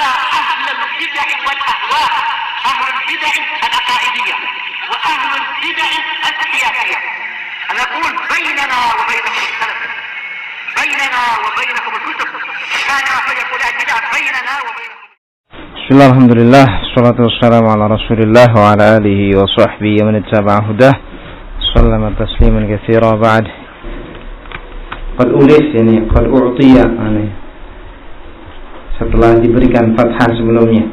على أهل البدع والأهواء، أهل البدع العقائدية وأهل البدع السياسية. أنا أقول بيننا وبينكم السلف، بيننا وبينكم الكتب، كان فيقول البدع بيننا وبينكم. Bismillah, alhamdulillah, salatu wassalamu ala rasulillah wa ala alihi wa sahbihi wa man ittaba'a hudah, sallama tasliman katsira ba'd. Qad ulif, yani qad u'tiya, setelah diberikan fathah sebelumnya,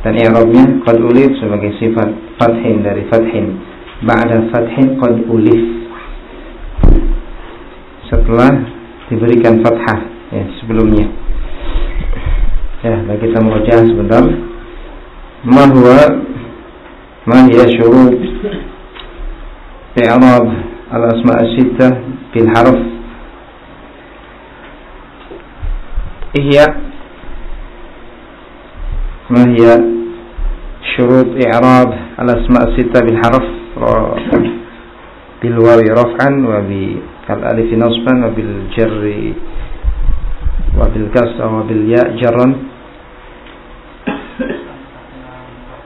dan i'rabnya qad ulif sebagai sifat fathin dari fathin, ba'da fathin qad ulif, setelah diberikan fathah ya sebelumnya. Ya, bagi kita merujah sebentar. Ma hiya syurut i'rab al-asma' as-sittah bil harf. Ma hiya syurut i'rab al-asma' as-sittah bil harf bil wawi raf'an wa bi kal alif nasban wa bil jarri wa bil kasra wa bil ya jarran.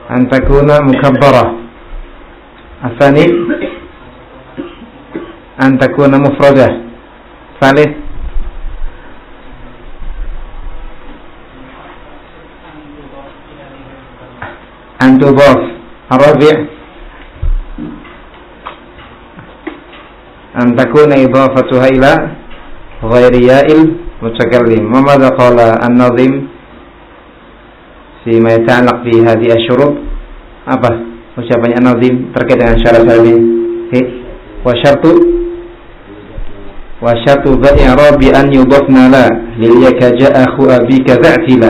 An takuna mukabbarah. Asani an takuna mufradah. Salih an tudaf. Arabi' an takuna idafatuha ila ghairi ya'il mutakallim. Wa madza qala an-nazim fima yata'allaq bi hadhihi asy-syurut? Apa ucapannya an-nazim terkait dengan syarat-syarat ini? Wa syartu i'rabi an yudafna la lil yakaja akhu abika za'tila.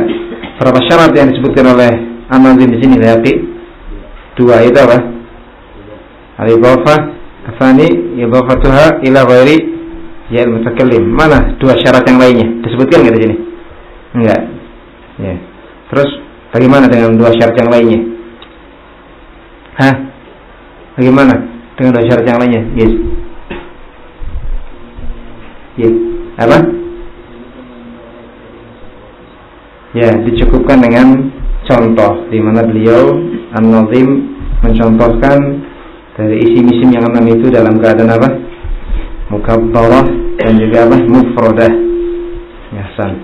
Berapa syarat yang disebutkan oleh an-nazim di sini Yaqi? Dua, itu apa? Al-idhafah, tsani idhafatuha ila ghairi ya'il mutakallim. Mana dua syarat yang lainnya? Disebutkan enggak di sini? Enggak. Ya. Terus bagaimana dengan dua syarat yang lainnya? Bagaimana dengan dua syarat yang lainnya? Yes. Apa? Ya, dicukupkan dengan contoh di mana beliau An-Nazim mencontohkan dari isim-isim yang enam itu dalam keadaan apa? Mukabbarah dan juga apa? Mufradah. Ya, san.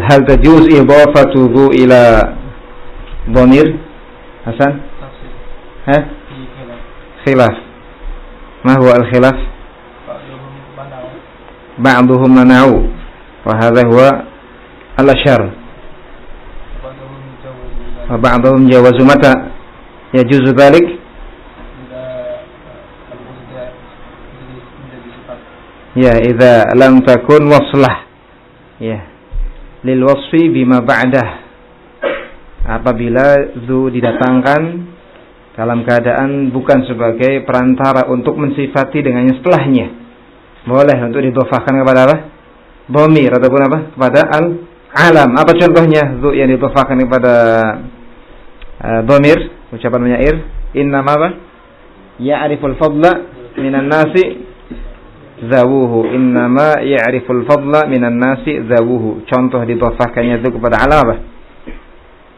Hal tajuz idafatuhu ila dhamir Hasan? Khilaf. Ma huwa al-khilaf? Ba'duhum mana'u wa hadha huwa al-ashar. Wa ba'duhum jawazu mata yajuzu dhalik? Ya, idza lam takun waslah. Ya. Lil wasfi bima ba'dah. Apabila zu didatangkan dalam keadaan bukan sebagai perantara untuk mensifati dengannya setelahnya. Boleh untuk didhofahkan kepada apa? Dhamir ataupun apa? Kepada al-alam. Apa contohnya zu yang didhofahkan kepada dhamir? Ucapan penyair, inna ma ya'riful fadla minan nasi zawuhu, innama ya'riful fadla minan nasi zawuhu. Contoh didhafahkannya itu kepada alam apa?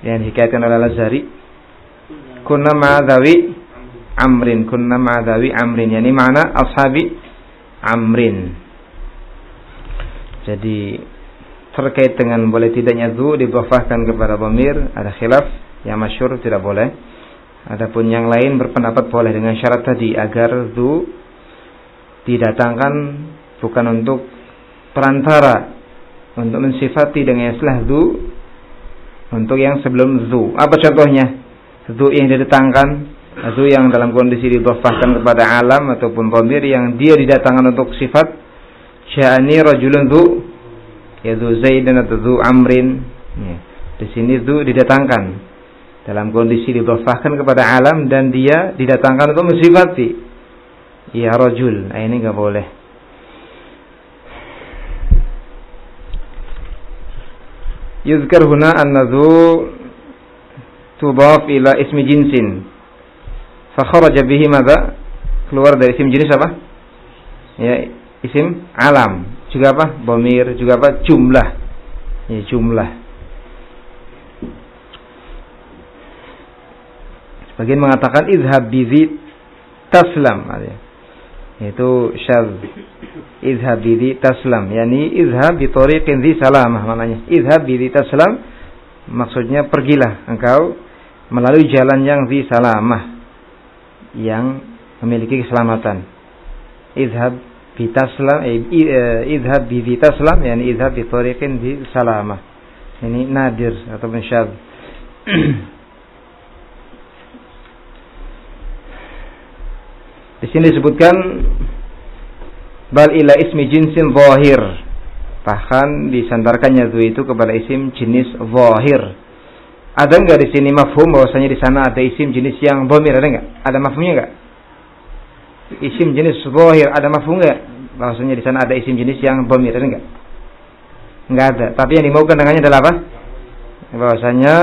Yang dikaitkan oleh Al-Azhari, kunna ma'adhawi amrin, kunna ma'adhawi amrin, yani makna ashabi amrin. Jadi terkait dengan boleh tidaknya zu didhafahkan kepada dhamir ada khilaf. Yang masyhur tidak boleh. Adapun yang lain berpendapat boleh dengan syarat tadi, agar zu didatangkan bukan untuk perantara untuk mensifati dengan istilah zu untuk yang sebelum zu. Apa contohnya? Zu yang didatangkan, zu yang dalam kondisi didhafahkan kepada alam ataupun dhamir yang dia didatangkan untuk sifat. Sya'ani rajulun zu, ya zu Zaidan atau zu Amrin. Ya. Di sini zu didatangkan dalam kondisi didhafahkan kepada alam dan dia didatangkan untuk mensifati ya rajul. Ini enggak boleh. Yuzkar huna an-nadhu tudaf ila ismi jinsin fa kharaja bihi madza keluar dari isim jenis apa? Ya, isim alam. Juga apa? Dhamir, juga apa? Jumlah. Ya, jumlah. Sebagian mengatakan izhab bizi taslam. Itu syadz. Izhab bizi taslam, yakni izhab bi tariqin dzi salamah maknanya. Izhab bizi taslam maksudnya pergilah engkau melalui jalan yang dzi salamah, yang memiliki keselamatan. Izhab bi taslam, izhab bizi taslam, yakni izhab bi tariqin dzi salamah. Ini nadir atau syadz. Di sini disebutkan bal ila ismi jinsin zahir. Bahkan disandarkannya dzu itu kepada isim jenis zahir. Ada enggak di sini mafhum bahwasanya di sana ada isim jenis yang dhamir, ada enggak? Ada mafhumnya enggak? Isim jenis zahir ada mafhum enggak? Bahwasanya di sana ada isim jenis yang dhamir, ada enggak? Enggak ada. Tapi yang dimaukan dengannya adalah apa? Bahwasanya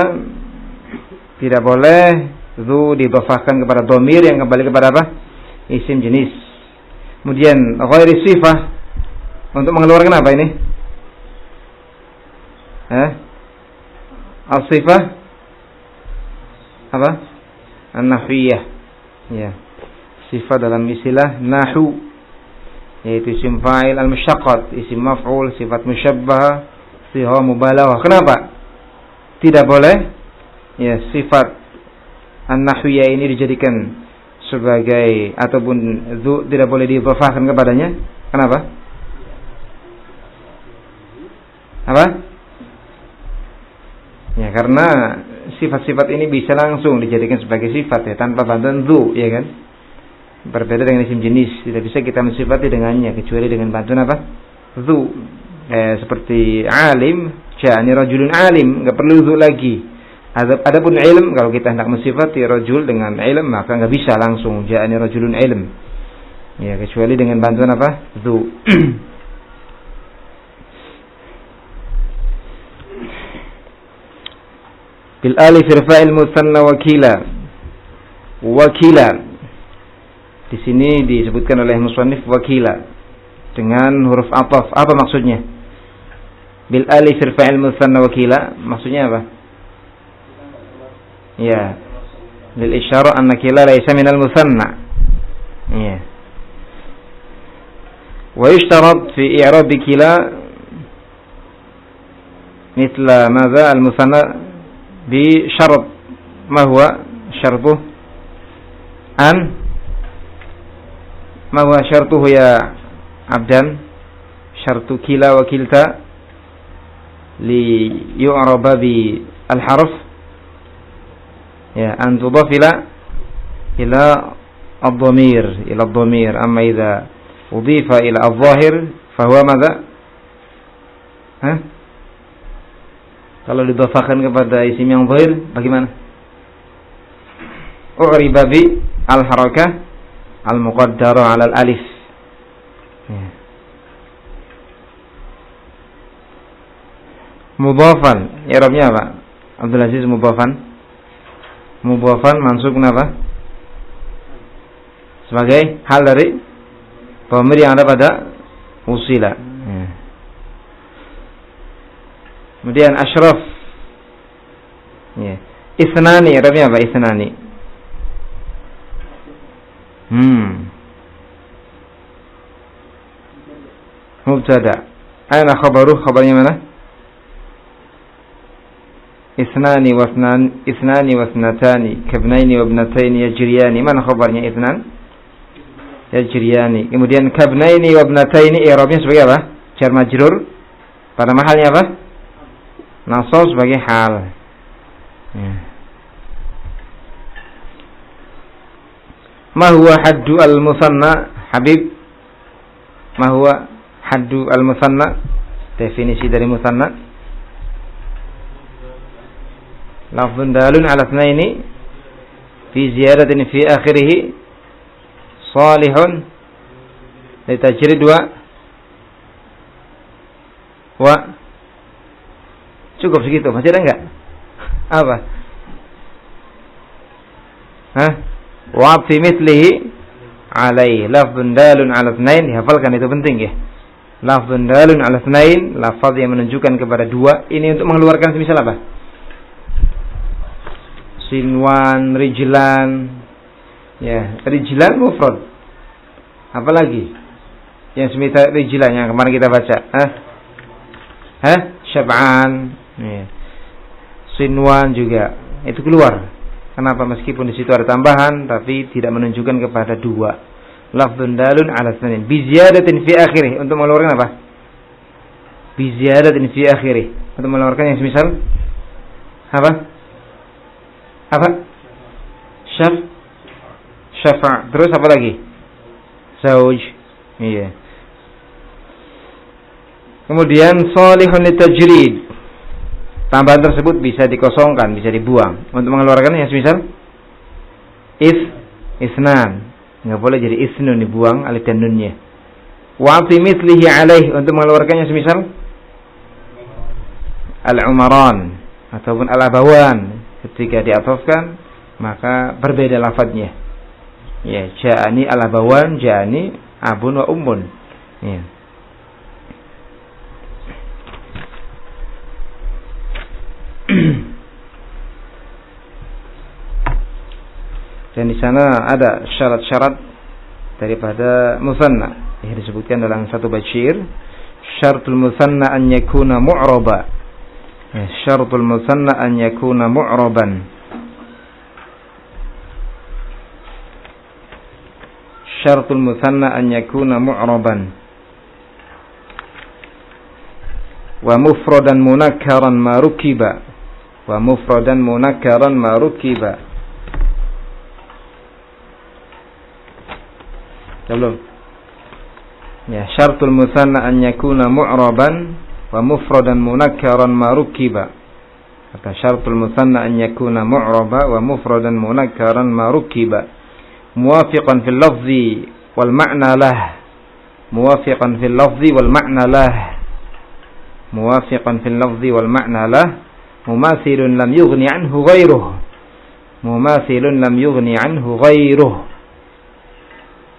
tidak boleh dzu didhafahkan kepada dhamir yang kembali kepada apa? Isim jenis. Kemudian ghairi sifah untuk mengeluarkan apa ini? As-sifah apa? An-nahwiyah. Ya. Sifat dalam istilah nahwu yaitu isim fa'il al-musyaqqat, isim maf'ul, sifat musyabbah, sihah mubalaghah. Kenapa? Tidak boleh ya sifat an-nahwiyah ini dijadikan sebagai ataupun dzu tidak boleh didhafahkan kepadanya. Kenapa? Apa? Ya karena sifat-sifat ini bisa langsung dijadikan sebagai sifat ya tanpa bantuan dzu, ya kan? Berbeda dengan isim jenis, tidak bisa kita mensifati dengannya kecuali dengan bantuan apa? Dzu. Seperti alim, ja'ani rajulun alim, enggak perlu dzu lagi. Adapun ilm, kalau kita hendak mensifati rajul dengan ilm, maka enggak bisa langsung ja'ani rajulun ilm. Ya, kecuali dengan bantuan apa? Dzu. Bil alif irfa'il mutsanna wakila. Wakila. Di sini disebutkan oleh musannif wakila dengan huruf athaf. Apa maksudnya? Bil alif irfa'il mutsanna wakila, maksudnya apa? Ya, lil isyara anna kila laysa minal musanna. Ya. Wa yushtarat fi i'rab kila mithla madza al musanna bi syarat. Ma huwa syartuh? Ma huwa syartuhu ya abdan? Syartu kila wa kilta li yu'raba bi al harf. Ya, an tudafila ila ad-dhamir, ila ad-dhamir. Amma idza udifa ila adh-dhahir fa huwa madza? Kalau didhafahkan kepada isim yang zahir bagaimana? U'riba bi al-harakah al-muqaddara 'ala al-alif. Ya. Mudhafan, i'rabnya apa? Abdul Aziz, mudhafan. Mudhafan mansub kenapa? Sebagai hal dari dhamir yang ada pada usila. Ya. Kemudian asyraf. Ya. Isnani, arabnya apa? Isnani. Mubtada. Aina khabaruh, khabarnya mana? Isnani wa ithnatani kabnaini wa ibnataini yajriyani. Mana khabarnya ithnan? Yajriyani. Kemudian kabnaini wa ibnataini i'rabnya sebagai apa? Jar majrur. Pada mahalnya apa? Nasab sebagai hal. Ya. Ma huwa haddu al-musanna? Habib, ma huwa haddu al-musanna? Definisi dari musanna. Lafzun dalun ala itsnaini fi ziyadatin fi akhirih salihun litajrid wa cukup segitu, masih ada enggak? Apa? Wa fi mithlihi alaih. Lafzun dalun ala tsnain, dihafalkan, itu penting ya. Lafzun dalun ala tsnain, lafaz yang menunjukkan kepada dua. Ini untuk mengeluarkan semisal apa? Sinwan, rijlan. Ya, rijlan mufrad. Apa lagi? Yang semisal rijlan yang kemarin kita baca. Syab'an. Ya. Sinwan juga. Itu keluar. Kenapa? Meskipun di situ ada tambahan, tapi tidak menunjukkan kepada dua. Lafzun dalun ala tsnain. Bi ziyadatin fi akhirih. Untuk mengeluarkan apa? Bi ziyadatin fi akhirih. Untuk mengeluarkan yang semisal apa? Syafa'. Terus apa lagi? Zauj. Iya. Kemudian salihun litajrid. Tambahan tersebut bisa dikosongkan, bisa dibuang. Untuk mengeluarkan yang semisal isnan. Enggak boleh jadi isnun, dibuang alif dan nunnya. Wa fi mithlihi alaih. Untuk mengeluarkannya semisal al-umaran ataupun al-abawan. Ketika diatofkan maka berbeda lafadznya. Ya, ja'ani al-abawan, ja'ani abun wa ummun. Ya. Dan di sana ada syarat-syarat daripada musanna yang disebutkan dalam satu basyir. Syaratul musanna an yakuna mu'raba. Ya, syaratul musanna an yakuna mu'raban. Syaratul musanna an yakuna mu'raban. Wa mufradan munakkaran ma rukiba. Wa mufradan munakkaran ma rukiba. Belum. Ya, syaratul musanna an yakuna mu'raban wa mufradan munakkaran ma rukiba. Kata syaratul musanna an yakuna mu'raba wa mufradan munakkaran ma rukiba. Muwafiqan fil lafzi wal ma'na lah. Muwafiqan fil lafzi wal ma'na lah. Muwafiqan fil lafzi wal ma'na lah. Mumathilun lam yughni anhu ghairuh. Mumathilun lam yughni anhu ghairuh.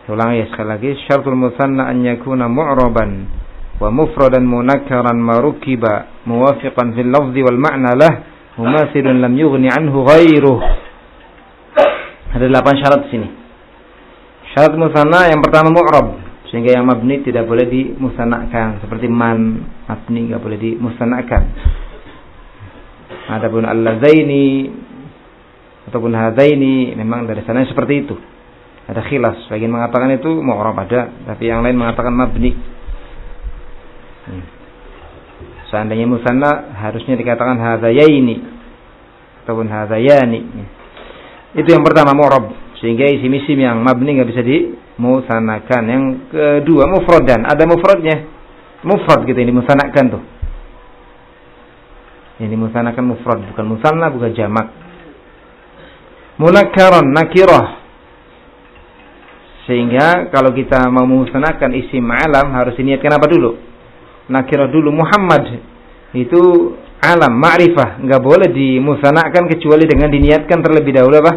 Ulang ya sekali lagi. Syaratul musanna an yakuna mu'raban wa mufradan munakkaran ma rukiba muwafiqan fil lafzi wal ma'na lah mumathilun lam yughni anhu ghairuh. Ada 8 syarat di sini. Syarat musanna yang pertama mu'rab, sehingga yang mabni tidak boleh dimusannakan, seperti man, mabni enggak boleh dimusannakan. Adapun allazaini ataupun hadaini memang dari sana seperti itu. Ada khilaf, sebagian mengatakan itu mu'rab ada, tapi yang lain mengatakan mabni. Seandainya musanna harusnya dikatakan hadayaini ataupun hadayani. Itu yang pertama mu'rab, sehingga isim-isim yang mabni enggak bisa dimusannakan. Yang kedua mufradan, ada mufradnya. Mufrad gitu yang dimusannakan tuh. Yang dimusannakan mufrad, bukan musanna, bukan jamak. Munakkaran, nakirah. Sehingga kalau kita mau memusnahkan isim alam harus diniatkan apa dulu? Nakirah dulu. Muhammad itu alam, ma'rifah, enggak boleh dimusnahkan kecuali dengan diniatkan terlebih dahulu apa?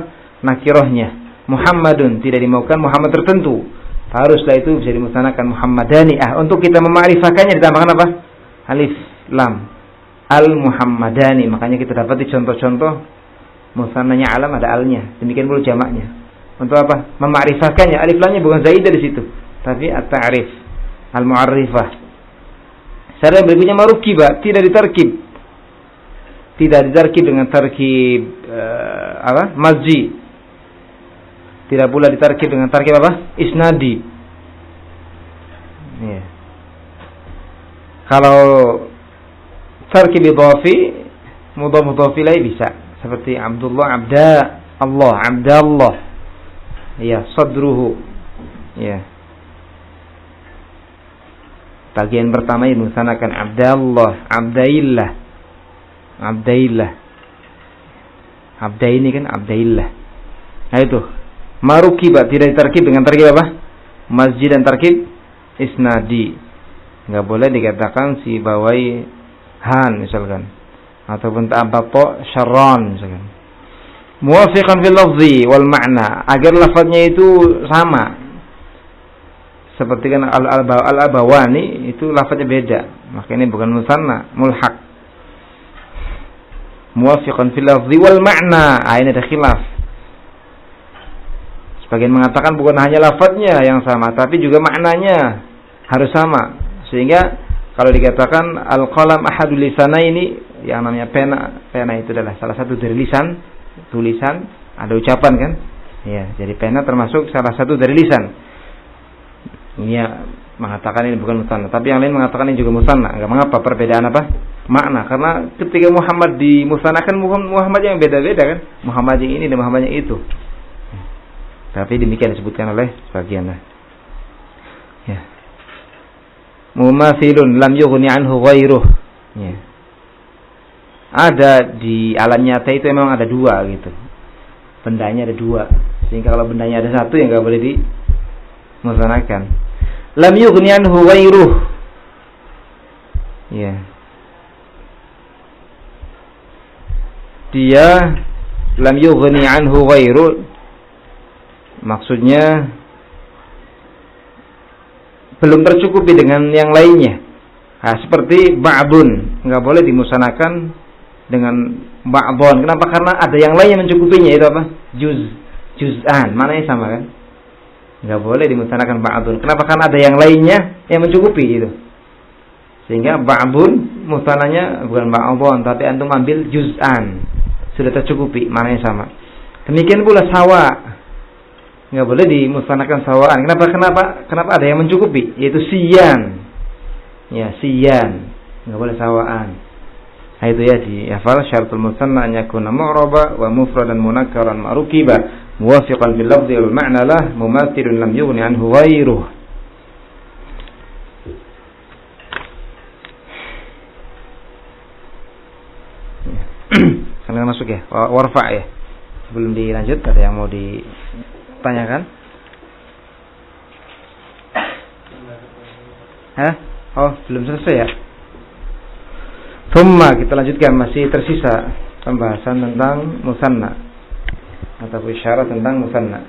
Nakirahnya. Muhammadun tidak dimaukan Muhammad tertentu. Haruslah itu bisa dimusnahkan Muhammadani. Untuk kita memakrifahkannya ditambahkan apa? Alif lam. Al-Muhammadani. Makanya kita dapat di contoh-contoh musannanya alam ada alnya. Demikian pula jamaknya. Untuk apa? Memakrifahkannya. Alif lamnya bukan zaidah di situ, tapi at-ta'rif, al-mu'arrifah. Syarat berikutnya marukiba, tidak ditarkib. Tidak ditarkib dengan tarkib mazji. Tidak pula ditarkib dengan tarkib apa? Isnadi. Ya. Kalau tarkib idhafi, mudhaf ilaih bisa. Seperti Abdullah, Abda Allah, Abdallah. Ya, sadruhu. Ya. Bagian pertama ini musanakan Abdallah, Abdaillah. Abdaillah. Abdaini kan Abdaillah. Nah itu. Marukiba tidak ditarkib dengan tarkib apa? Masjid dan tarkib isnadi. Enggak boleh dikatakan si bawai han misalkan, ataupun ta'abato syarran misalkan. Muwafiqan fil lafzi wal ma'na, agar lafaznya itu sama, Seperti kan al-abawani itu lafaznya beda, maka ini bukan musanna, mulhaq. Muwafiqan fil lafzi wal ma'na, ini ada khilaf. Sebagian mengatakan bukan hanya lafaznya yang sama, tapi juga maknanya harus sama. Sehingga kalau dikatakan al-qalam ahadul lisanaini, yang namanya pena itu adalah salah satu dari lisan, tulisan, ada ucapan kan? Ya, jadi pena termasuk salah satu dari lisan. Ini mengatakan ini bukan musanna, tapi yang lain mengatakan ini juga musanna. Enggak mengapa, perbedaan apa? Makna. Karena ketika Muhammad dimusanakan, Muhammad yang beda-beda kan? Muhammad yang ini dan Muhammad yang itu. Tapi demikian disebutkan oleh sebagian. Ya. Mumathilun lam yughni anhu ghairuh. Ya. Ada di alam nyata itu memang ada dua gitu. Bendanya ada dua. Sehingga kalau bendanya ada satu yang enggak boleh dimusanakan. Lam yughni anhu ghairuh. Ya. Dia lam yughni anhu ghairuh. Maksudnya belum tercukupi dengan yang lainnya. Nah, seperti ba'dun, enggak boleh dimusanakan dengan ba'dun. Kenapa? Karena ada yang lain yang mencukupinya, itu apa? Juz'an, maknanya sama kan? Enggak boleh dimusanakan ba'dun. Kenapa? Karena ada yang lainnya yang mencukupi itu. Sehingga ba'dun musananya bukan ba'dun, tapi antum ambil juz'an. Sudah tercukupi, maknanya sama. Demikian pula sawa. Enggak boleh dimusanakan sawaan. Kenapa ada yang mencukupi, yaitu siyan. Ya, siyan. Enggak boleh sawaan. Nah, itu ya dihafal, syaratul musanna an yakuna mu'raba wa mufradan munakkaran ma'rukiba muwafiqan bil lafzi wal ma'na lah mumathilun lam yughni anhu ghairuh. Sambil masuk ya, warfa ya. Sebelum dilanjut ada yang mau ditanyakan? Hah? Oh, belum selesai ya? Thumma, kita lanjutkan, masih tersisa pembahasan tentang musanna atau isyarat tentang musanna.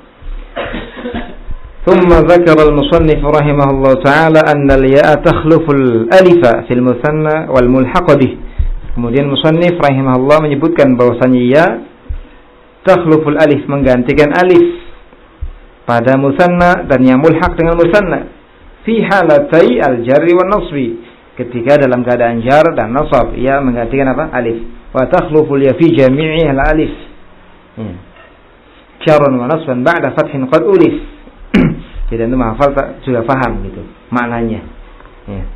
Thumma dzakara al-musannif rahimahullah ta'ala anna al-ya'a takhlufu al-alifa fil musanna wal mulhaq bih. Kemudian musannif rahimahullah menyebutkan bahwasanya ya takhlufu al-alif, menggantikan alif pada musanna dan yang mulhaq dengan musanna fi halatai al-jarri wan nasbi, ketika dalam keadaan jar dan nasab ia menggantikan apa? Alif. Wa takhlufu ya fi jami'i al-alif. Jarran wa nasban ba'da fathin qad ulif. Jadi itu menghafal sudah paham gitu maknanya. Ya.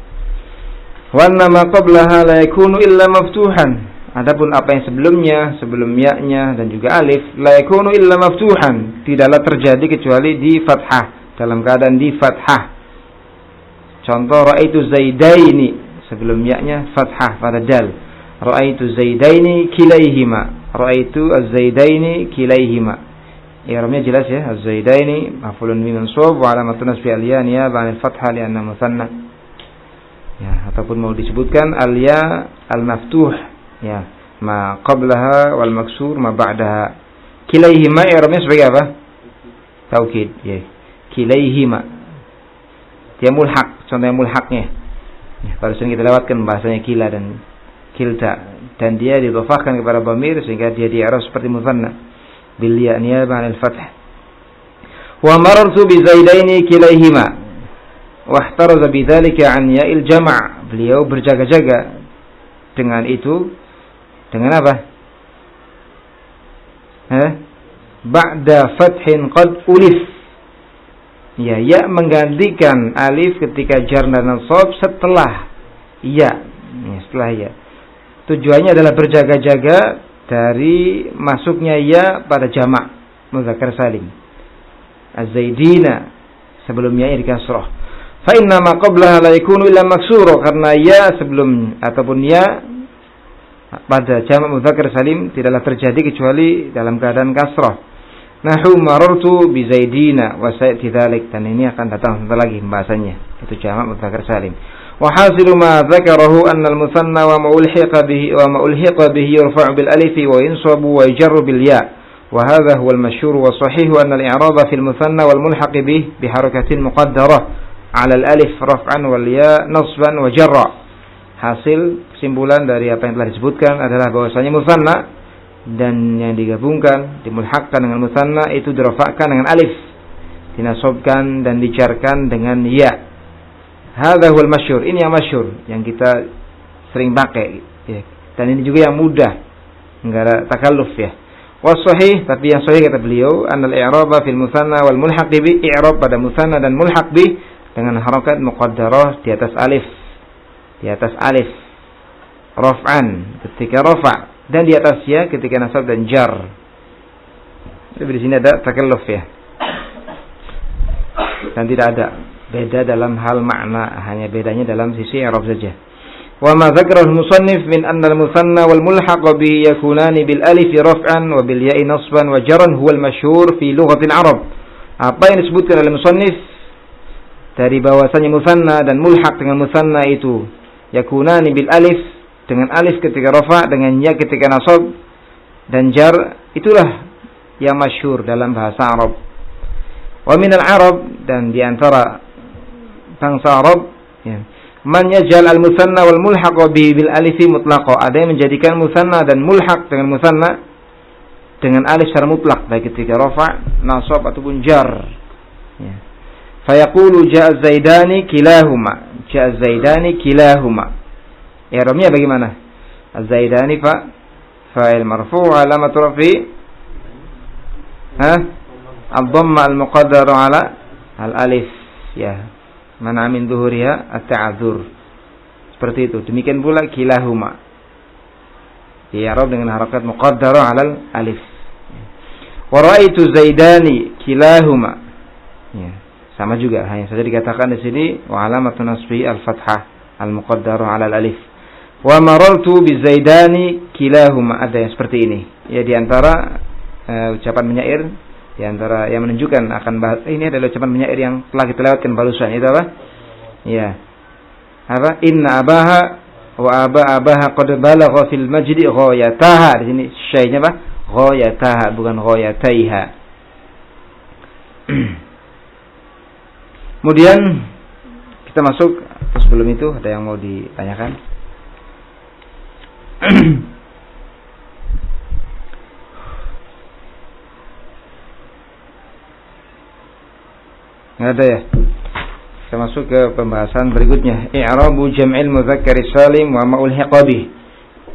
Wa nama qablaha la yakunu illa maftuhan. Adapun apa yang sebelumnya, sebelum ya-nya dan juga alif, la yakunu illa maftuhan, tidaklah terjadi kecuali di fathah, dalam keadaan di fathah. Contoh ra'aitu zaidaini, sebelum ya-nya fathah pada dal. Ra'aitu zaidaini kilaihima. Ra'aitu az-zaidaini kilaihima. I'rabnya jelas ya, az-zaidaini maf'ulun bihi mansub wa alamatun nasbi al-ya niyaba 'anil fathah li'anna musanna. Ya, ataupun mau disebutkan al-ya al-maftuh, ya, ma qablaha wal maksur ma ba'daha. Kilaihima i'rabnya sebagai apa? Taukid, ya. Kilaihima. Dia mulhaq, contoh yang mulhaqnya. Ya, barusan kita lewatkan bahasanya kila dan kilta, dan dia didhafahkan kepada dhamir sehingga dia di-i'rab seperti musanna bil ya niyaba 'anil fath. Wa marartu bi zaidaini kilaihima wa ihtaraza bidzalika 'an ya'il jama'. Beliau berjaga-jaga dengan itu, dengan apa? Ba'da fathin qad ulif. Ya, ya menggantikan alif ketika jar dan nasab setelah ya, setelah ya. Tujuannya adalah berjaga-jaga dari masuknya ya pada jamak mudzakkar salim. Az-zaidina sebelumnya ya di kasrah. Fa inna ma qablaha la yakunu illa maksura, karena ya sebelum ataupun ya pada jamak mudzakkar salim tidaklah terjadi kecuali dalam keadaan kasrah. Nahu marartu bi zaidina wa sayati dzalik, dan ini akan datang sebentar lagi pembahasannya, itu jamak mudzakkar salim. Wa hasilu ma dzakarahu anna al-musanna wa ma ulhiqa bihi yurfa'u bil alif wa yansabu wa yujarru bil ya. Wa hadha huwa al-mashhur wa sahih anna al-i'rab fi al-musanna wal mulhaq bihi bi harakatin muqaddarah 'ala al-alif raf'an wal ya nasban wa jarra. Hasil kesimpulan dari apa yang telah disebutkan adalah bahwasanya musanna dan yang digabungkan dimulhaqkan dengan musanna itu dirafa'kan dengan alif, dinasabkan dan dijarkan dengan ya. Hadza huwal masyhur. Ini yang masyhur, yang kita sering pakai ya. Dan ini juga yang mudah, enggak ada takalluf ya. Wasahih, tapi yang sahih kata beliau, annal i'raba fil musanna wal mulhaq bi, i'rab pada musanna dan mulhaq bi dengan harakat muqaddarah di atas alif. Di atas alif. Raf'an ketika rafa' dan di atas ya ketika nasab dan jar. Jadi di sini ada takalluf ya. Dan tidak ada beda dalam hal makna, hanya bedanya dalam sisi i'rab saja. Wa ma dzakara al-musannif min anna al-musanna wal mulhaq bi yakunani bil alif raf'an wa bil ya'i nasban wa jarran huwa al-masyhur fi lughatil arab. Apa yang disebutkan oleh musannif dari bahwasanya musanna dan mulhaq dengan musanna itu yakunani bil alif dengan alif ketika rafa, dengan ya ketika nasab dan jar, itulah yang masyhur dalam bahasa Arab. Wa minal Arab, dan di antara bangsa Arab ya, man yaj'al al-musanna wal mulhaq bi bil alif mutlaqa, ada yang menjadikan musanna dan mulhaq dengan musanna dengan alif secara mutlak baik ketika rafa, nasab ataupun jar ya. Fa yaqulu ja'a zaidani kilahuma, ja'a zaidani kilahuma. I'rabnya bagaimana? Az-zaidani fa'il marfu' alamat rafi ad-dhamma al-muqaddar 'ala al-alif ya, mana min zuhuriha at-ta'adzur. Seperti itu. Demikian pula kilahuma. I'rab dengan harakat muqaddar 'ala al-alif. Wa ra'aitu zaidani kilahuma. Ya, sama juga, hanya saja dikatakan di sini wa alamatun nasbi al-fathah al-muqaddar 'ala al-alif. Wa marartu bi zaidani kilahuma, ada yang seperti ini. Ya, di antara ucapan penyair, di antara yang menunjukkan akan bahas ini adalah ucapan penyair yang telah kita lewatkan barusan. Itu apa? Ya. Apa? Inna abaha wa abaha qad balagha fil majdi ghayataha. Di sini syai'nya apa? Ghayataha, bukan ghayataiha. Kemudian kita masuk, sebelum itu ada yang mau ditanyakan? Nggak ada ya? Kita masuk ke pembahasan berikutnya. I'rabu jam'il mudzakkar salim wa ma ulhiqa bih.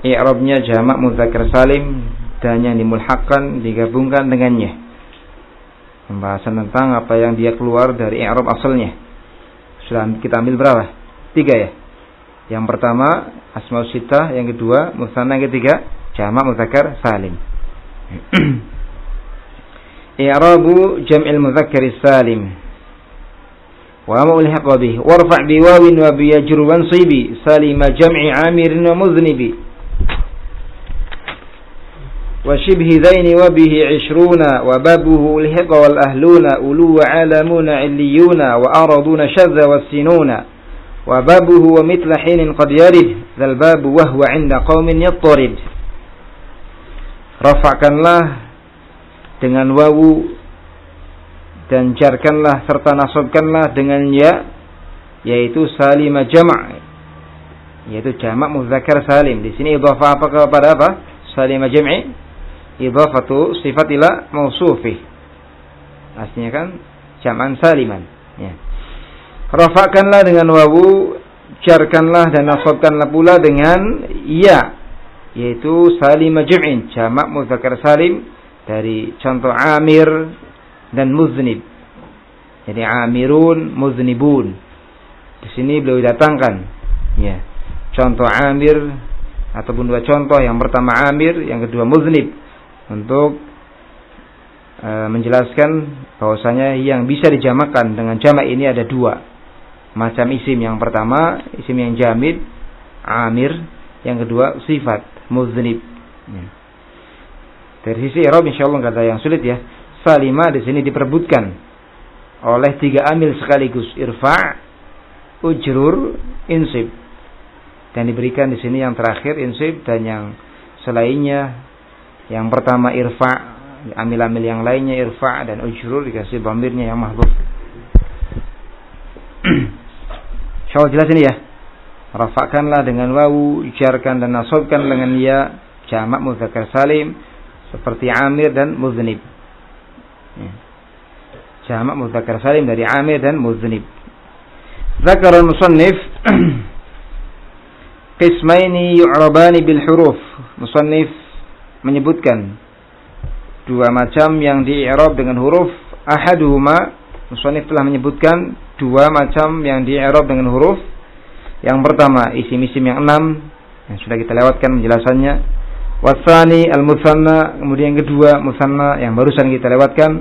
I'rabnya jamak mudzakkar salim dan yang dimulhaqkan digabungkan dengannya. Pembahasan tentang apa yang dia keluar dari i'rab asalnya. Sudah kita ambil berapa? 3 ya. Yang pertama asmaul sittah, yang kedua musanna, yang ketiga jamak mudzakkar salim. I'rabu jam'il mudzakkar salim wa ma ulhiqa bih warfa' bi wawin wa bi yajr wansibi salima jam'i amirin wa mudhnibi wa shibhi dhaini wa bihi 20 wa babuhu ulhiqa wal ahluna ulu wa alamuna illiyuna wa araduna shadha was sinuna wa babuhu wa mithla hinin qad yarid dzal babu wa huwa 'inda qaumin yattarid. Rafa'kanlah dengan wawu dan jarkanlah serta nasabkanlah dengan ya, yaitu salima jama', yaitu jamak mudzakkar salim. Di sini idhafah apa kepada apa? Salima jam'i, idhafatu sifat ila mausufi. Aslinya kan jam'an saliman ya. Rafa'kanlah dengan wawu, jarkanlah dan nasabkanlah pula dengan ya, yaitu salima jam'in, jamak mudzakkar salim dari contoh amir dan muznib. Jadi amirun, muznibun. Di sini beliau datangkan ya, contoh amir ataupun 2 contoh, yang pertama amir, yang kedua muznib, untuk menjelaskan bahwasanya yang bisa dijamakkan dengan jamak ini ada 2 macam isim. Yang pertama isim yang jamid amir, yang kedua sifat muznib ya. Dari sisi i'rab insyaallah enggak ada yang sulit ya. Salima di sini diperebutkan oleh 3 amil sekaligus, irfa', ujrur, insib, dan diberikan di sini yang terakhir insib, dan yang selainnya yang pertama irfa', amil-amil yang lainnya irfa' dan ujrur dikasih dhamirnya yang mahdhuf. Kau jelas ini ya. Rafa'kanlah dengan wawu, jarkan dan nasabkan dengan ya, jamak mudzakkar salim seperti Amir dan Muznib. Ya. Jamak mudzakkar salim dari Amir dan Muznib. Zakar al-musannif qismaini yu'rabani bil huruf. Musannif menyebutkan dua macam yang di-i'rab dengan huruf. Ahaduhuma, musannif telah menyebutkan dua macam yang di-i'rab dengan huruf. Yang pertama isim-isim yang 6 yang sudah kita lewatkan penjelasannya. Wasani al-musanna, kemudian yang kedua musanna yang barusan kita lewatkan.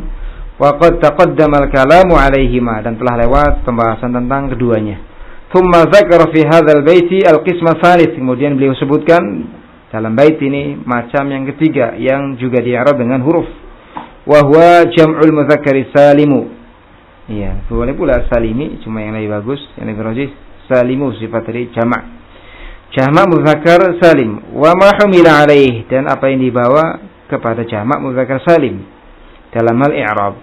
Wa qad taqaddama al-kalamu 'alaihima, dan telah lewat pembahasan tentang keduanya. Thumma dzakara fi hadzal baiti al-qisma tsalits, kemudian beliau sebutkan dalam bait ini macam yang ketiga yang juga di-i'rab dengan huruf. Wa huwa jam'ul mudzakkari salimu. Iya, boleh pula salimi, cuma yang lebih bagus, yang lebih rajih salimu sifat dari jamak. Jamak mudzakkar salim. Wa ma humila alaih, dan apa yang dibawa kepada jamak mudzakkar salim dalam hal i'rab.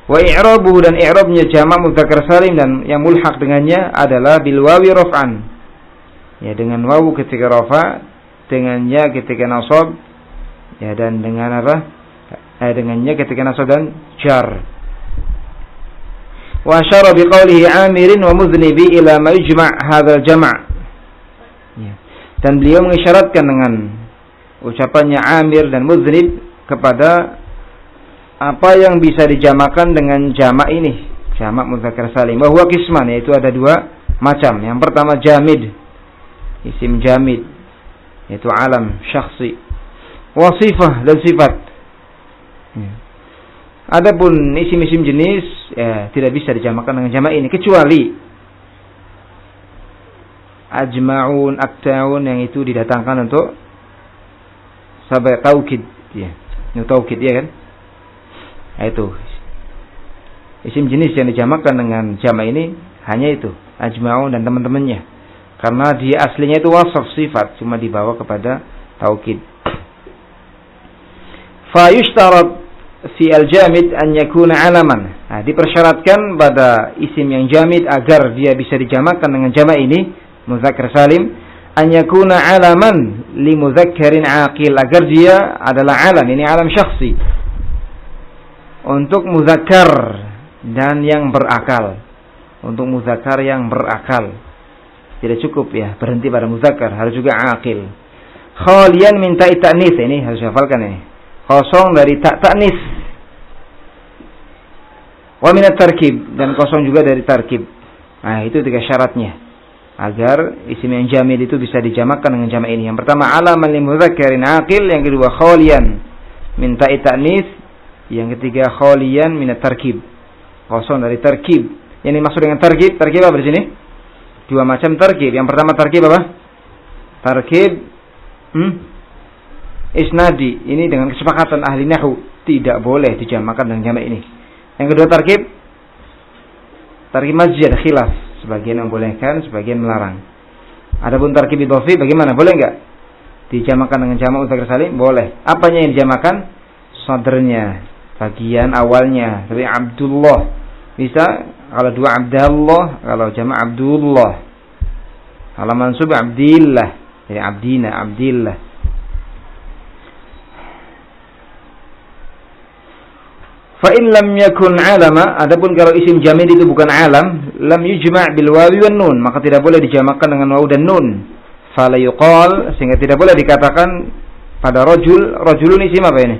Wa i'rabu, dan i'rabnya jamak mudzakkar salim dan yang mulhaq dengannya adalah bil wawi raf'an. Ya, dengan wawu ketika rafa, dengan ya ketika nasab, ya, dan dengan apa? Dengannya ketika nasab dan jar. Wa asyara biqaulihi Amirin wa Muznibi ila ma yujma' hadzal jama'. Ya. Dan beliau mengisyaratkan dengan ucapannya Amir dan Muznib kepada apa yang bisa dijamakan dengan jamak ini, jamak mudzakkar salim. Wa huwa qisman, yaitu ada dua macam. Yang pertama jamid, isim jamid, yaitu alam syakhsi. Wa sifah, dan sifat. Ya. Adapun isim-isim jenis, ya, tidak bisa dijamakan dengan jamak ini kecuali ajma'un, akta'un, yang itu didatangkan untuk sabab taukid, ya. Ini taukid, ya kan? Itu isim jenis yang dijamakkan dengan jamak ini hanya itu, ajma'un dan teman-temannya, karena dia aslinya itu wasaf sifat, cuma dibawa kepada taukid. Fa yushtarat fi al-jamid an yakuna alaman. Nah, dipersyaratkan pada isim yang jamid agar dia bisa dijamakkan dengan jamak ini mudzakkar salim, an yakuna alaman li mudzakkarin aqil, agar dia adalah alam, ini alam syakhsi untuk muzakkar dan yang berakal. Untuk muzakkar yang berakal tidak cukup ya berhenti pada muzakkar, harus juga aqil. Khalian min ta'i ta'nis, ini harus hafalkan ini, kosong dari ta' ta'nis. Wa min at-tarkib, dan kosong juga dari tarkib. Nah, itu tiga syaratnya agar isim yang jamid itu bisa dijamakkan dengan jamak ini. Yang pertama alaman li mudzakkarin aqil, yang kedua khalian min ta'i ta'nis, yang ketiga khalian minat tarkib, kosong dari tarkib. Yang dimaksud dengan tarkib apa di sini? Dua macam tarkib. Yang pertama tarkib apa? Tarkib isnadi. Ini dengan kesepakatan ahli nahwu tidak boleh dijamakan dengan jamak ini. Yang kedua tarkib mazjid, khilaf. Sebagian membolehkan, sebagian melarang. Adapun tarkib idhofi bagaimana? Boleh enggak dijamakan dengan jamak mudzakkar salim? Boleh. Apanya yang dijamakan? Sadrnya, bagian awalnya. Seperti Abdullah bisa kalau dua Abdullah, kalau jamak Abdullah. Kalau mansub Abdillah, jadi Abdina, Abdillah. Fa in lam yakun alama, adapun kalau isim jamid itu bukan alam, lam yujma' bil wawi wan nun, maka tidak boleh dijamakkan dengan wawu dan nun. Fala yuqal, sehingga tidak boleh dikatakan pada rajul. Rajulun isim apa ini?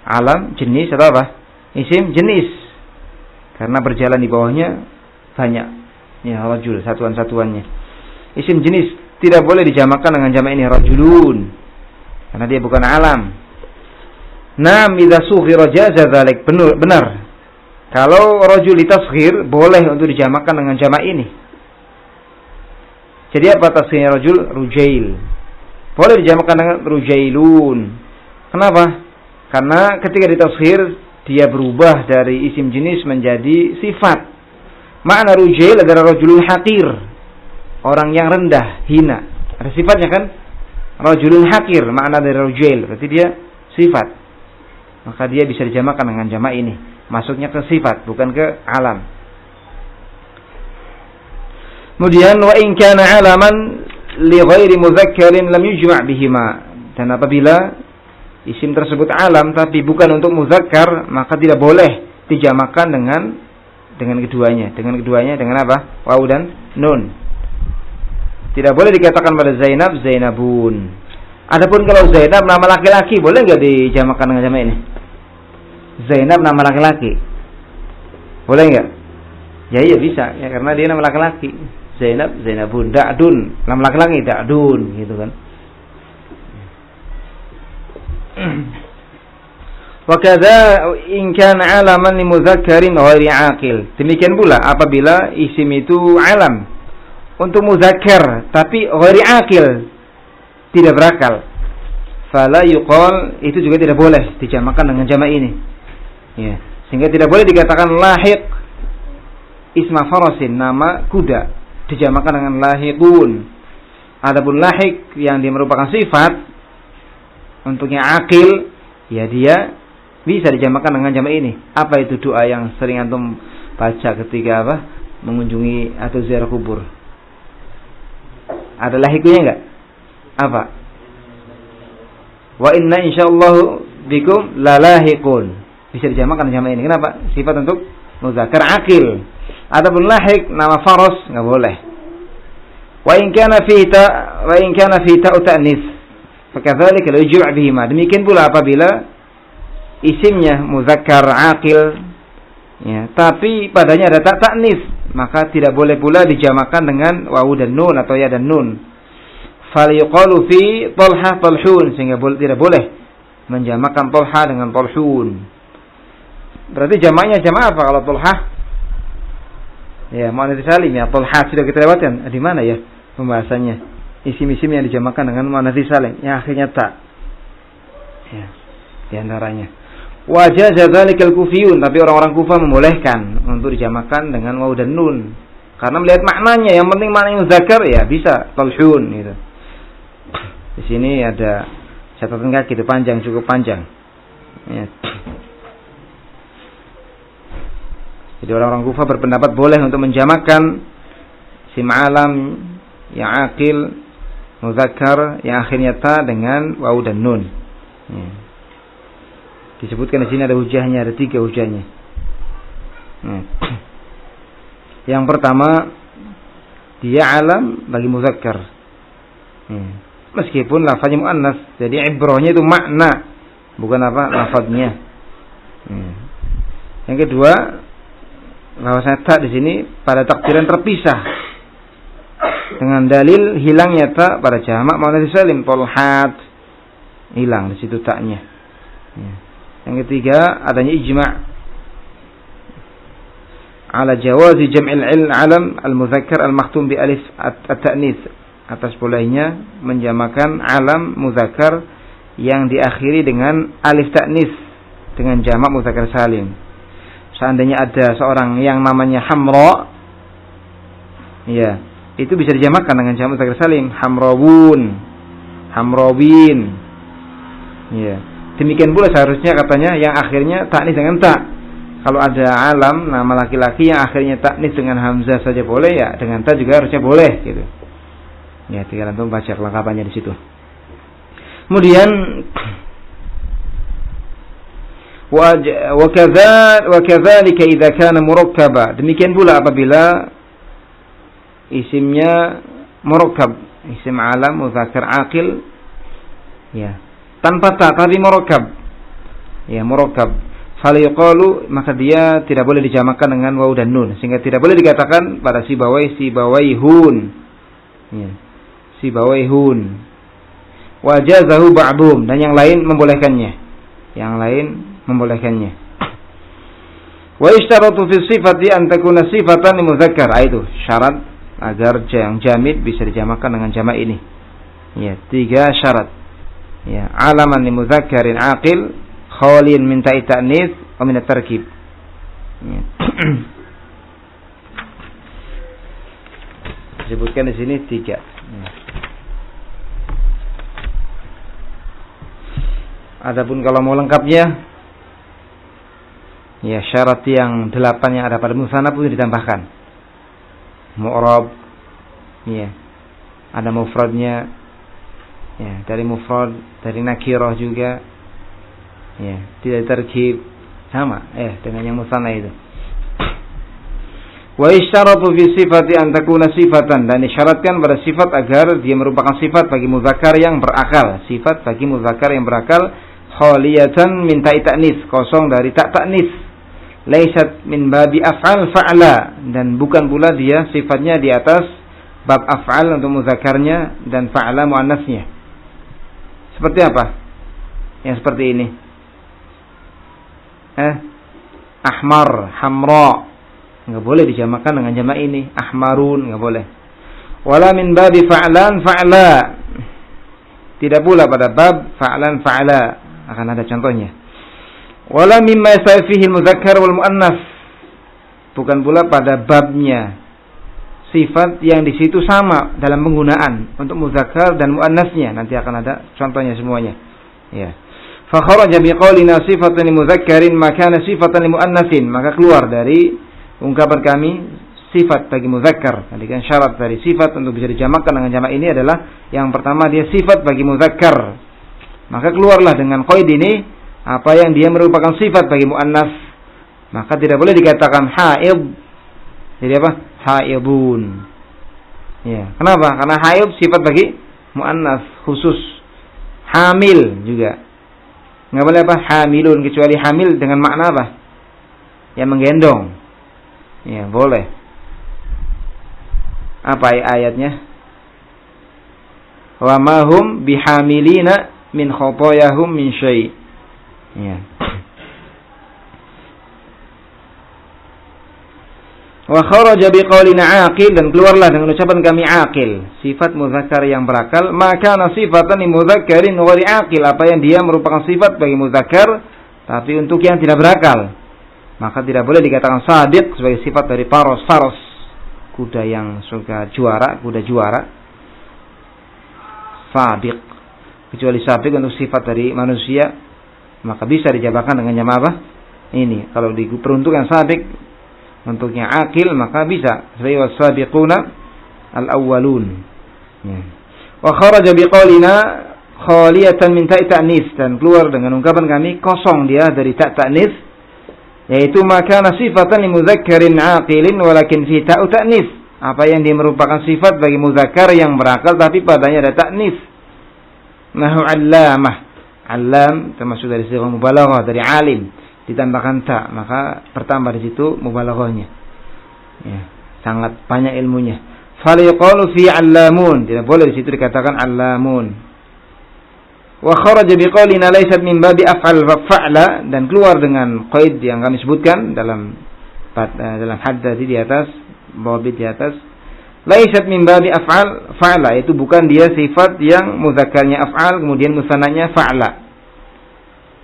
Alam, jenis atau apa? Isim jenis, karena berjalan di bawahnya banyak ya rajul, satuan-satuannya. Isim jenis tidak boleh dijamakkan dengan jamak ini rajulun, karena dia bukan alam. Nam idza sughira jaza dzalik, benar. Kalau rajul ditasghir boleh untuk dijamakkan dengan jamak ini. Jadi apa tasghirnya rajul? Rujail. Boleh dijamakkan dengan rujailun. Kenapa? Karena ketika ditasghir dia berubah dari isim jenis menjadi sifat. Makna rujail adalah rajulun haqir, orang yang rendah, hina. Ada sifatnya kan? Rajulun haqir, makna dari rujail, berarti dia sifat. Maka dia bisa dijamakkan dengan jamak ini. Masuknya ke sifat, bukan ke alam. Kemudian wa in kana 'alaman li ghairi mudzakkarin lam yujma' bihima. Dan apabila isim tersebut alam tapi bukan untuk muzakkar, maka tidak boleh dijamakan dengan keduanya. Dengan apa? Waw dan nun. Tidak boleh dikatakan pada Zainab Zainabun. Adapun kalau Zainab nama laki-laki, boleh enggak dijamakan dengan jamak ini? Zainab nama laki-laki. Boleh enggak? Ya iya bisa, ya karena dia nama laki-laki. Zainab Zainabun, Da'dun nama laki-laki, Da'dun gitu kan. Wa kadza in kana 'alaman li mudzakkarin ghairi 'aqil. Demikian pula apabila isim itu alam untuk muzakkar tapi ghairi 'aqil, tidak berakal. Fala yuqal, itu juga tidak boleh dijamakan dengan jamak ini. Ya, sehingga tidak boleh dikatakan lahiq isma farasin, nama kuda, dijamakan dengan lahiqun. Adapun lahiq yang dia merupakan sifat untuknya aqil, ya dia bisa dijamakan dengan jamak ini. Apa itu doa yang sering antum baca ketika mengunjungi atau ziarah kubur? Ada lahiqunya enggak? Apa? Wa inna insyaallah bikum lalahiqun. Bisa dijamakan dengan jamak ini. Kenapa? Sifat untuk muzakkar aqil. Adapun lahiq nama faras enggak boleh. Wa in kana fi ta'u ta'nis, fakadzalika la yujma' bihima. Demikian pula apabila isimnya muzakkar aqil, ya, tapi padanya ada tak ta'nis, maka tidak boleh pula dijamakan dengan wawu dan nun atau ya dan nun. Fal yuqalu fi Talha Talhun, sehingga tidak boleh menjamakan Talha dengan Talhun. Berarti jamaknya jamak apa kalau Talha? Ya, muannats salim ya. Talha sudah kita lewatkan. Di mana ya pembahasannya? Isim-isim yang dijamakan dengan muannats salim yang akhirnya ta. Ya, di antaranya. Wajah dzalikal kufiyun, tapi orang-orang Kufah membolehkan untuk dijamakan dengan waw dan nun karena melihat maknanya. Yang penting maknanya muzakkar, ya bisa Talhun gitu. Di sini ada catatan kaki itu panjang, cukup panjang. Ya. Jadi orang-orang Kufah berpendapat boleh untuk menjamakan sim alam yang aqil muzakkar yang akhirnya ta dengan waw dan nun. Ya. Disebutkan di sini ada hujahnya, ada 3 hujahnya. Yang pertama, dia alam bagi muzakkar. Meskipun lafaznya muannas, jadi ibrahnya itu makna, bukan lafaznya. Yang kedua, lafaznya ta di sini pada takdiran terpisah dengan dalil hilangnya ta pada jamak muannats salim, Talhat, hilang di situ taknya. Yang ketiga, adanya ijma' ala jawazi jam'il alam al-muzakkar al-makhtum bi alif at-ta'nis, atas bolehnya menjamakan alam muzakkar yang diakhiri dengan alif ta'nis dengan jamak muzakkar salim. Seandainya ada seorang yang namanya Hamra, ya, itu bisa dijamakan dengan jamak muzakkar salim, Hamrawun, Hamrawin. Ya. Demikian pula seharusnya katanya yang akhirnya ta'nis dengan ta. Kalau ada alam nama laki-laki yang akhirnya ta'nis dengan hamzah saja boleh, ya dengan ta juga harusnya boleh gitu. Ya, tinggal antum baca kelengkapannya di situ. Kemudian wa kadzalika idza kana murakkaba. Demikian pula apabila isimnya murakkab, isim alam muzakkar aqil, ya, tanpa ta tapi murakkab. Ya, murakkab. Fal yuqalu, maka dia tidak boleh dijamakan dengan waw dan nun, sehingga tidak boleh dikatakan pada sibawaihun. Ya. Sibawaihun. Wajazahu ba'dhum, dan yang lain membolehkannya. Yang lain membolehkannya. Wa ishtaratu fi sifati an takuna sifatan li mudzakkar. Itu syarat agar yang jamid bisa dijamakan dengan jamak ini. Ya, 3 syarat. Ya, alaman li mudzakkarin aqil khalin min ta'i ta'nis wa min at-tarkib. Ya. Disebutkan di sini 3. Ya. Adapun kalau mau lengkapnya, ya syarat yang 8 yang ada pada musanna pun ditambahkan. Mu'rab, Ya. Ada mufradnya. Ya, dari mufrad, dari nakirah juga. Ya, tidak terkib sama dengan yang musanna itu. Wa isharatu fi sifati an takuna sifatan, dan disyaratkan pada sifat agar dia merupakan sifat bagi muzakkar yang berakal. Sifat bagi muzakkar yang berakal khaliyatan min ta'i ta'nis, kosong dari tak ta'nis. Laisat min babi af'al fa'la, dan bukan pula dia sifatnya di atas bab af'al untuk muzakkarnya dan fa'la muannasnya. Seperti apa? Yang seperti ini. Ahmar, hamra, enggak boleh dijamakan dengan jamak ini. Ahmarun enggak boleh. Wala min babi fa'lan fa'la, tidak pula pada bab fa'lan fa'la, akan ada contohnya. Wala mimma yastawi fihi al-mudzakkar wal muannas, bukan pula pada babnya sifat yang di situ sama dalam penggunaan untuk muzakkar dan muannasnya. Nanti akan ada contohnya semuanya. Ya. Fa kharaja bi qaulina sifatan li mudzakkarin ma kana sifatan li muannasin, maka keluar dari ungkapan kami sifat bagi muzakkar. Tadi kan syarat dari sifat untuk bisa dijamakkan dengan jamak ini adalah yang pertama dia sifat bagi muzakkar. Maka keluarlah dengan qaid ini apa yang dia merupakan sifat bagi muannas, maka tidak boleh dikatakan haid. Jadi apa? Haidun. Ya, kenapa? Karena haid sifat bagi muannas khusus. Hamil juga enggak boleh apa? Hamilun, kecuali hamil dengan makna apa? Yang menggendong. Ya, boleh. Apa ayatnya? Wa ma hum bihamilina min khotoyahum min syai'. Ya. Wa kharaja biqaulina aqil, dan keluarlah dengan ucapan kami aqil, sifat muzakkar yang berakal, maka sifatan li mudzakkarin ghairi aqil, apa yang dia merupakan sifat bagi muzakkar tapi untuk yang tidak berakal, maka tidak boleh dikatakan sadiq sebagai sifat dari faros, kuda yang suka juara, kuda juara. Sadiq, kecuali sadiq untuk sifat dari manusia, maka bisa dijabarkan dengan jamak apa? Ini, kalau diperuntukkan sadiq untuknya akil, maka bisa sebagai wasabiquna al-awwalun. Ya. Wa kharaja biqaulina khaliyatan min ta'i ta'nis, dan keluar dengan ungkapan kami kosong dia dari ta' ta'nis, yaitu maka sifatan li mudzakkarin aqilin walakin fi ta'u ta'nis, apa yang dia merupakan sifat bagi muzakkar yang berakal tapi padanya ada ta'nis. Nahu 'allamah, 'allam termasuk dari sifat mubalaghah dari alim, ditambahkan ta, maka bertambah di situ mubalaghahnya. Ya, sangat banyak ilmunya. Fal yuqalu fi 'allamun, tidak boleh di situ dikatakan 'allamun. Wa kharaja biqaulina laysat min babi af'al fa'la, dan keluar dengan qaid yang kami sebutkan dalam hadis di atas, babit di atas. Laysat min babi af'al fa'la, itu bukan dia sifat yang muzakkarnya af'al kemudian musannanya fa'la.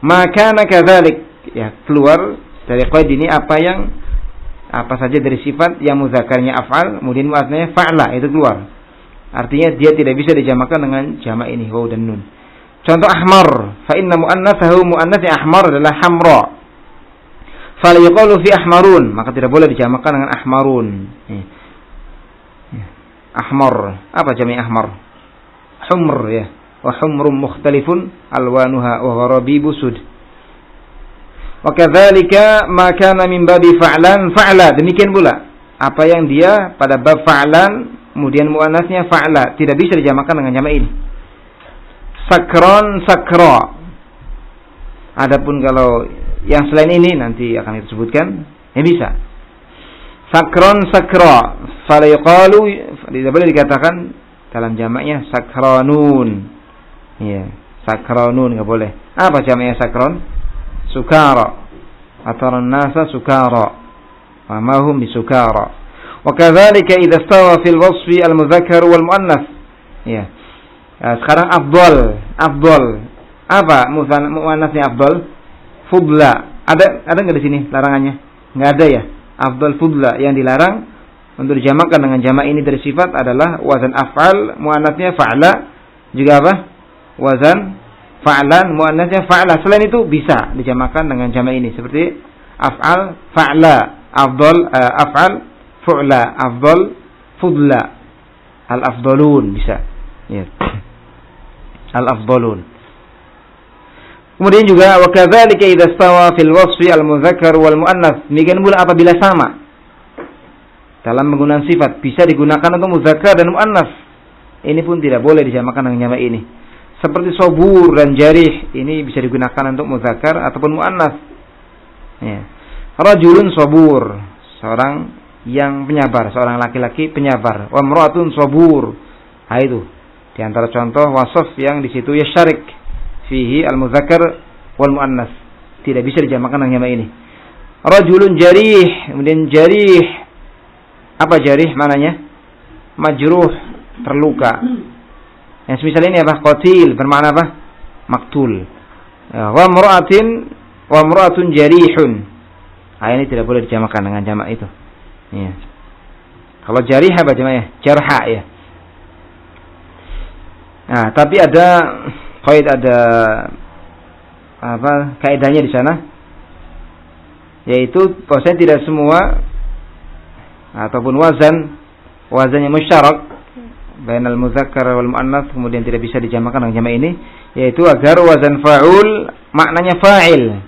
Maka kadzalik, ya, keluar dari qaid ini apa saja dari sifat yang muzakkarnya af'al kemudian muannasnya fa'la, itu keluar. Artinya dia tidak bisa dijamakkan dengan jamak ini waw dan nun. Contoh ahmar, fa inna muannasahu, muannasnya ahmar adalah hamra. Fala yuqalu fi ahmarun, maka tidak boleh dijamakkan dengan ahmarun. Ahmar, apa jamak ahmar? Humr, ya. Wa humrum mukhtalifun alwanuha wa gharabibu sud. Wa kadzalika ma kana min babi fa'lan fa'la, demikian pula apa yang dia pada bab fa'lan kemudian muannasnya fa'la, tidak bisa dijamakkan dengan jamak ini. Sakron, sakra. Adapun kalau yang selain ini nanti akan disebutkan, ya bisa. Sakron, sakra. Fala yuqalu, tidak boleh dikatakan dalam jamaknya sakranun. Ya, sakranun enggak boleh. Apa jamaknya sakron? Sukara. Ataran nasa sukara. Wa ma hum bisukara. Wa kadzalika idza stawa fil wasfi al-mudzakkar wal muannas. Ya. Sekarang afdal. Apa muannasnya afdal? Fudla. Ada enggak di sini larangannya? Enggak ada ya. Afdal fudla, yang dilarang untuk dijamakkan dengan jamak ini dari sifat adalah wazan af'al, muannasnya fa'la, juga apa? Wazan fa'lan, muannasnya fa'la. Selain itu bisa dijamakkan dengan jamak ini seperti af'al, fa'la, afdal, af'al, fu'la, afdal, fudla. Al-afdalun bisa. Ya. Al-afdalun. Kemudian juga wa kadzalika idza stawa fil wasfi al-mudzakkar wal muannats. Demikian pula apabila sama dalam penggunaan sifat, bisa digunakan untuk muzakkar dan muannats. Ini pun tidak boleh disamakan dengan jamak ini. Seperti sabur dan jarih, ini bisa digunakan untuk muzakkar ataupun muannats. Ya. Rajulun sabur, seorang yang penyabar, seorang laki-laki penyabar. Wa imra'atun sabur. Nah, itu di antara contoh wasaf yang di situ ya syarik fihi al-muzakkar wal muannats. Tidak bisa disamakan dengan jamak ini. Rajulun jarih, kemudian jarih. Apa jarih maknanya? Majruh, terluka. Yang semisal ini apa? Qatil, bermakna apa? Maktul. Ya, wa imra'atun jarihun. Nah, ini tidak boleh dijamakan dengan jamak itu. Ya. Kalau jarih apa jamaknya? Jarha ya. Nah, tapi ada kaidahnya di sana, yaitu bahwasanya tidak semua ataupun wazannya musyarak bainal muzakkar wal muannats, kemudian tidak bisa dijamakan dengan jamak ini, yaitu agar wazan fa'ul maknanya fa'il.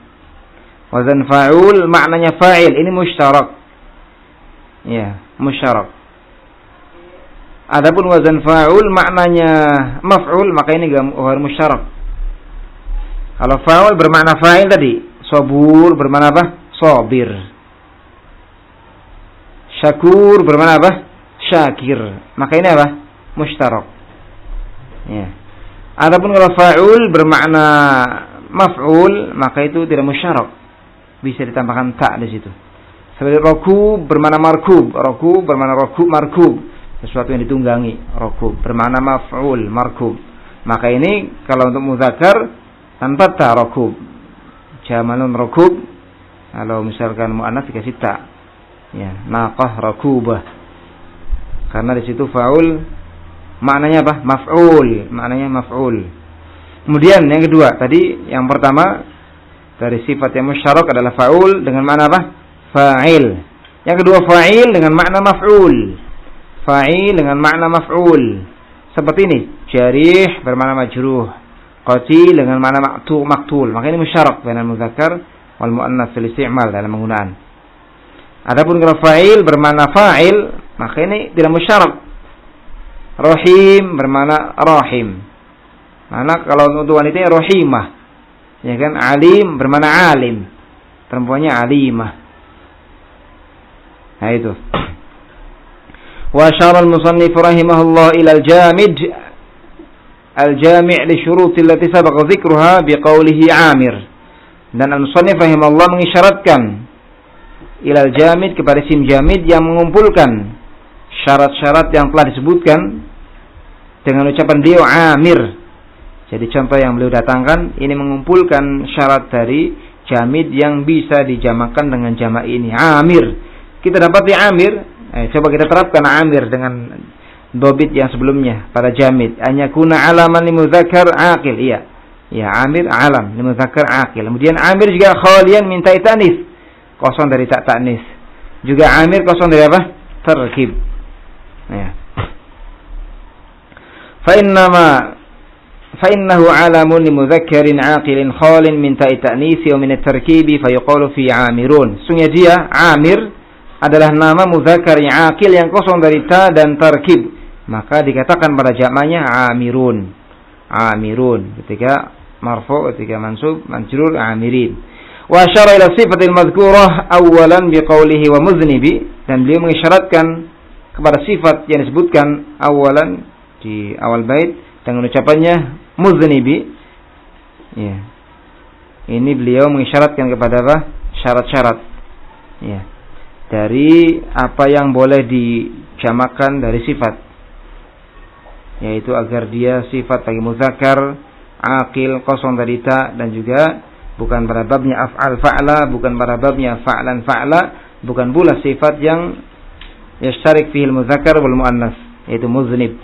Wazan fa'ul maknanya fa'il, ini musyarak. Ya, musyarak. Adapun wazan fa'ul maknanya maf'ul, maka ini ghair musyarak. Kalau fa'ul bermakna fa'il tadi, sabur bermakna apa? Sabir. Syakur bermakna apa? Syakir. Maka ini apa? Mustarak. Ya. Adapun kalau fa'ul bermakna maf'ul, maka itu tidak musyarak. Bisa ditambahkan ta di situ. Seperti rakub bermakna markub, rakub bermakna markub, sesuatu yang ditunggangi. Rakub bermakna maf'ul, markub. Maka ini kalau untuk muzakkar tanpa ta, rakub. Jamalun rakub. Kalau misalkan muannats dikasih ta. Ya, naqah rakubah. Karena di situ fa'ul maknanya apa? Maf'ul, maknanya maf'ul. Kemudian yang kedua, tadi yang pertama dari sifat yang musyarak adalah fa'ul dengan makna apa? Fa'il. Yang kedua fa'il dengan makna maf'ul. Fa'il dengan makna maf'ul. Seperti ini, jarih bermakna majruh, qatil dengan makna maktul. Maka ini musyarak bainal muzakkar wal muannats fil isti'mal dalam penggunaan. Adapun kalau fa'il bermakna fa'il, maka ini tidak musyarak. Rahim bermakna rahim. Mana kalau untuk wanita rahimah. Ya kan, alim bermakna alim. Perempuannya alimah. Nah itu. Wa syara al-musannif rahimahullah ila al-jamid al-jami' li syuruti allati sabaqa dzikruha biqaulihi Amir. Dan al-musannif rahimahullah mengisyaratkan ila al-jamid kepada isim jamid yang mengumpulkan syarat-syarat yang telah disebutkan dengan ucapan beliau Amir. Jadi contoh yang beliau datangkan ini mengumpulkan syarat dari jamid yang bisa dijamakan dengan jamak ini. Amir. Kita dapat di Amir. Coba kita terapkan Amir dengan dobit yang sebelumnya pada jamid. Anyakuna alaman limuzakkar aqil. Iya. Ya, Amir alam limuzakkar aqil. Kemudian Amir juga khalian min ta ta'nis. Kosong dari tak ta'nis. Juga Amir kosong dari apa? Tarkib. Ya. فإنه علم لمذكر عاقل خال من تاء التأنيث ومن التركيب فيقال في عامرون. Sungguhnya dia Amir adalah nama muzakkar yang aqil yang kosong dari ta dan tarkib, maka dikatakan pada jamaknya amirun. Amirun ketika marfu, ketika mansub, majrur amirin. Wa asyara ila sifatil madhkurah awalan biqaulihi wa muznibi, dan beliau mengisyaratkan kepada sifat yang disebutkan awalan di awal bait dengan ucapannya muznibi. Ya. Ini beliau mengisyaratkan kepada apa? Syarat-syarat. Ya. Dari apa yang boleh dijamakan dari sifat. Yaitu agar dia sifat bagi muzakkar, aqil, kosong dari ta, dan juga bukan pada babnya af'al fa'la, bukan pada babnya fa'lan fa'la, bukan pula sifat yang yashtarik fihi al-muzakkar wal muannas, yaitu muznib.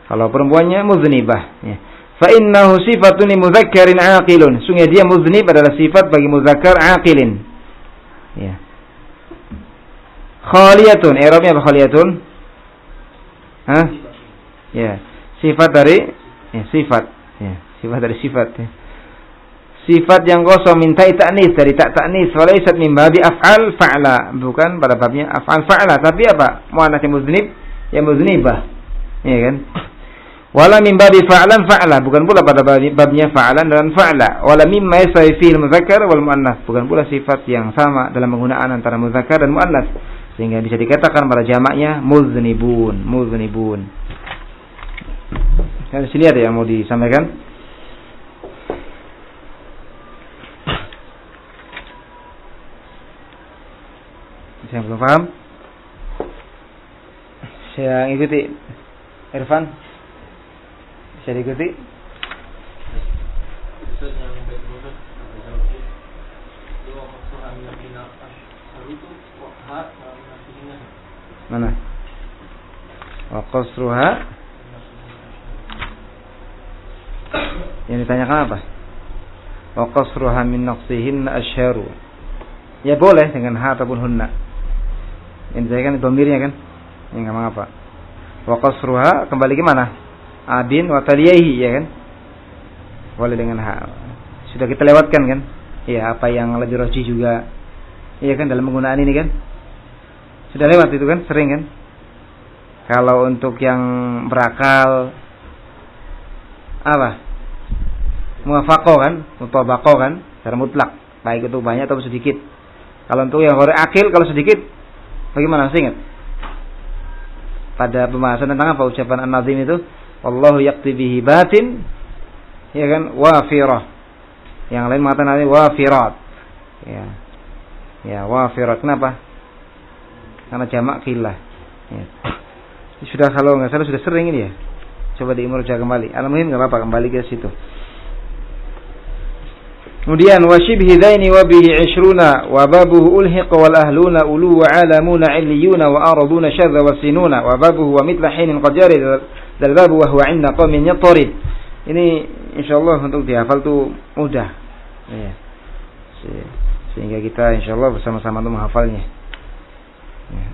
Kalau perempuannya muznibah, ya. Fa innahu sifatun li mudzakkarin aqilun. Sungguh dia muznib adalah sifat bagi muzakkar aqilin. Ya. Khaliyatun, i'rabnya apa khaliyatun? Hah? Ya, sifat dari sifat. Ya, sifat dari sifat. Ya. Sifat yang kosong min ta'i ta'nis, dari tak ta'nis, walaysat min babi af'al fa'la, bukan pada babnya af'al fa'la, tapi apa? Muannats yang muznib, yang muznibah. Ya kan? Wala min babi fa'lan fa'la, bukan pula pada babnya fa'lan dan fa'la. Wala mimma yasawi fihi al-mudzakkar wal muannats, bukan pula sifat yang sama dalam penggunaan antara mudzakkar dan muannats, sehingga bisa dikatakan pada jamaknya muznibun, muznibun. Di sini ada yang mau disampaikan? Saya belum paham. Saya ikuti. Irfan, bisa diikuti? Mana? Wa qasruha. Yang ditanyakan apa? Wa qasruha min naqsihin asyharu. Ya boleh dengan ha ataupun hunna. Yang saya kan dhamirnya kan? Ya enggak mengapa. Wa qasruha kembali ke mana? Adin wa taliyaihi, ya kan? Boleh dengan ha. Sudah kita lewatkan kan? Ya, apa yang lebih rajih juga. Iya kan dalam penggunaan ini kan? Sudah lewat itu kan? Sering kan? Kalau untuk yang berakal apa? Muwafaqah kan? Mutabaqah kan? Secara mutlak, baik itu banyak atau sedikit. Kalau untuk yang ghairi akil kalau sedikit bagaimana? Masih ingat? Pada pembahasan tentang apa ucapan An-Nazim itu, wallahu yaqti bihi batin, ya kan, wafirah. Yang lain mengatakan wafirat. Ya. Ya, wafirat. Kenapa? Karena jamak qillah. Ya. Sudah kalau enggak salah sudah sering ini ya. Coba diimurja kembali. Al-muhim enggak apa-apa, kembali ke situ. Kemudian wasyibhi dzaini wa bihi 20 wa babuhu ulhiq wal ahluna ulu wa alamuna illiyuna wa araduna syadza wasinuna wa babuhu wa mithla hinin qad jarid dal babu wa huwa 'inda qaumin yatarid. Ini insyaallah untuk dihafal tuh mudah. Ya. Sehingga kita insyaallah bersama-sama untuk menghafalnya. Ya.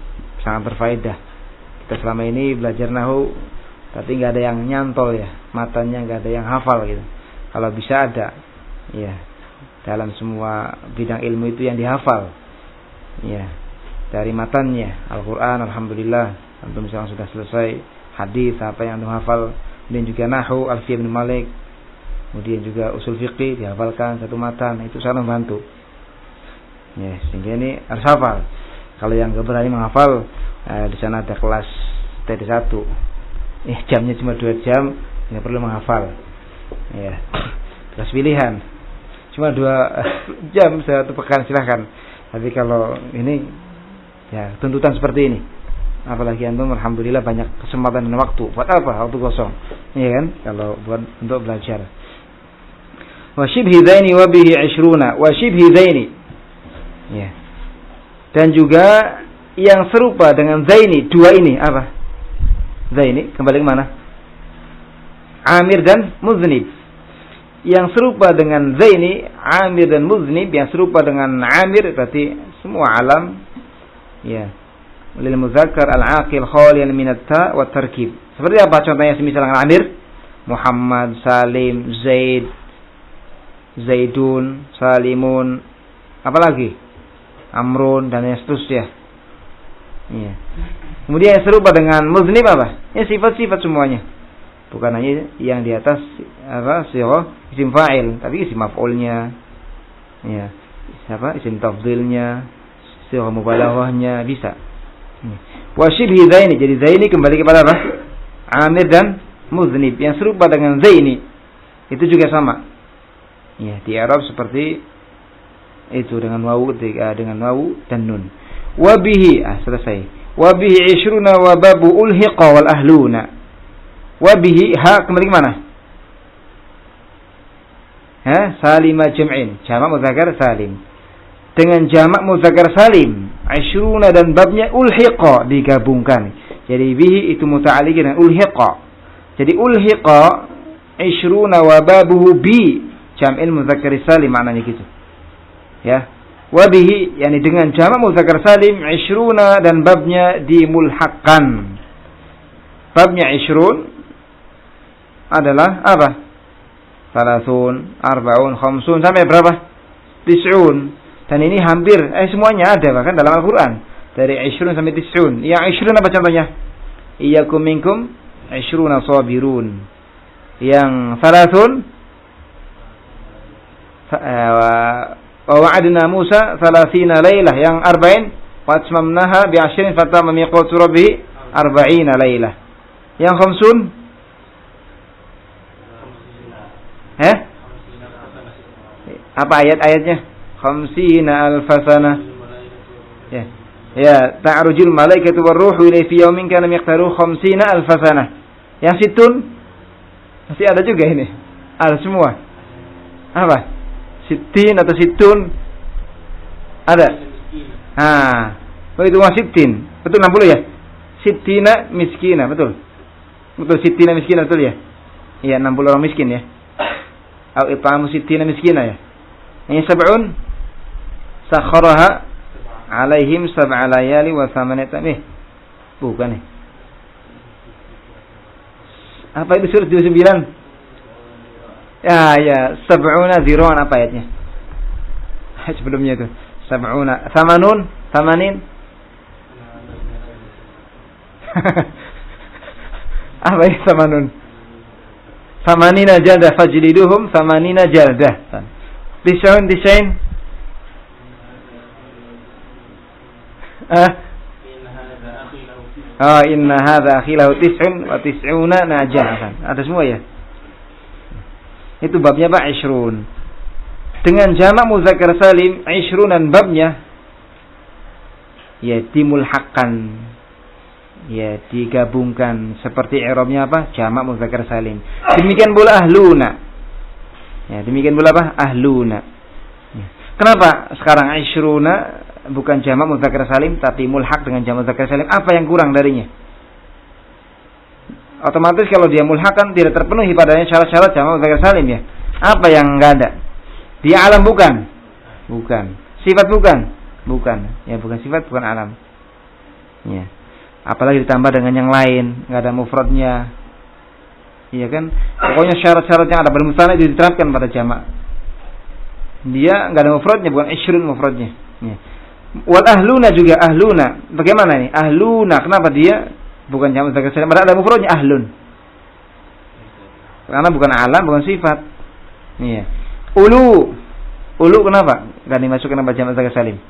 Sangat berfaedah. Kita selama ini belajar nahwu tapi enggak ada yang nyantol ya, matanya enggak ada yang hafal gitu. Kalau bisa ada. Ya. Dalam semua bidang ilmu itu yang dihafal, ya, dari matannya Al-Quran, alhamdulillah, antum misalnya sudah selesai hadis apa yang antum hafal, kemudian juga nahwu Alfiyah bin Malik, kemudian juga usul fiqih dihafalkan satu matan, itu sangat membantu, ya, sehingga ini harus hafal. Kalau yang gak berani menghafal, di sana ada kelas TD1, jamnya cuma 2 jam, nggak perlu menghafal, ya, kelas pilihan. Cuma 2 jam 1 pekan silahkan. Tapi kalau ini ya tuntutan seperti ini. Apalagi antum alhamdulillah banyak kesempatan dan waktu. Buat apa? Waktu kosong. Iya kan? Kalau buat untuk belajar. Wa shibhi dzaini wa bihi 20. Wa shibhi dzaini. Ya. Dan juga yang serupa dengan zaini, 2 ini apa? Zaini kembali ke mana? Amir dan muznib. Yang serupa dengan zaini, amir dan muznib, yang serupa dengan amir berarti semua alam, ya, lil muzakkar al-aqil khaliyan min at-ta' wa tarkib. Seperti apa contohnya semisal dengan amir? Muhammad, Salim, Zaid, Zaidun, Salimun, apalagi Amrun dan yang seterusnya. Ya. Kemudian yang serupa dengan muznib apa? Ya sifat-sifat semuanya. Bukan hanya yang di atas apa sirah isim fa'il, tapi isim maf'ulnya, ya, siapa isim tafdhilnya, sirah mubalaghahnya bisa. Wa shibhi zaini, jadi zaini kembali kepada apa? Amir dan muznib yang serupa dengan zaini. Itu juga sama. Ya, di Arab seperti itu dengan wawu dan nun. Wa bihi, selesai. Wa bihi 20 wa babu ulhiqa wal ahluna. Wabihi ha kembali ke mana? Salima jam'in, jamak mudzakkar salim. Dengan jamak mudzakkar salim, 20 dan babnya ulhiqa digabungkan. Jadi bihi itu muta'alliq dengan ulhiqa. Jadi ulhiqa 20 wa babuhu bi jam'il mudzakkar salim maknanya gitu. Ya. Wabihi yakni dengan jamak mudzakkar salim 20 dan babnya dimulhaqkan. Babnya 20 adalah apa? Salasun, arba'un, khamsun, sampai berapa? Tis'un. Dan ini hampir semuanya ada bahkan dalam Al-Qur'an. Dari 20 sampai tis'un. Yang 20 apa contohnya? Iyyakum minkum 20 sabirun. Yang salasun wa wa'adna Musa 30 lailah. Yang 40 wa atmamnaha bi 'ashrin fatamma miqatu rabbih 40 lailah. Yang khamsun apa ayat-ayatnya? Khamsina alfasana. Ya. Ya, ta'rujul malaikatu warruhu ilayhi fi yawmin kana miqdaruhu khamsina alfasana. Yang situn masih ada juga ini. Ada semua. Apa? Sittin atau situn? Ada. Itu sittin. Betul 60 ya? Sittina miskina, betul. Betul sittina miskina betul ya? Iya, 60 orang miskin ya. Au it'amu sittina miskina ya. Ini 70 sakharaha alaihim 7 layali wa 8 bukan nih. Apa itu surat 29? Ya, 70 zirwan apa ayatnya? Sebelumnya itu 70 80 apa itu 80? 80 jaldah fajliduhum 80 jaldah. Tisaun. Inna hadza akhi lahu 99 najah. Ada semua ya. Itu babnya Pak 20. Dengan jamak muzakkar salim 20 dan babnya ya dimulhaqkan. Ya digabungkan seperti i'rabnya apa? Jamak muzakkar salim. Demikian pula ahluna. Ya, demikian pula apa? Ahluna. Ya. Kenapa sekarang 20 bukan jamak muzakkar salim tapi mulhaq dengan jamak muzakkar salim? Apa yang kurang darinya? Otomatis kalau dia mulhaq kan tidak terpenuhi padanya syarat-syarat jamak muzakkar salim ya. Apa yang enggak ada? Dia alam bukan? Bukan. Sifat bukan? Bukan. Ya bukan sifat, bukan alam. Ya. Apalagi ditambah dengan yang lain, enggak ada mufradnya. Iya kan? Pokoknya syarat-syarat yang ada pada musanna itu diterapkan pada jamak. Dia enggak ada mufradnya, bukan 20 mufradnya. Ya. Wal ahluna juga ahluna. Bagaimana nih? Ahluna, kenapa dia bukan jamak muzakkar salim? Padahal ada mufradnya ahlun. Karena bukan alam, bukan sifat. Iya. Ulu kenapa? Enggak dimasukkan nama jamak muzakkar salim.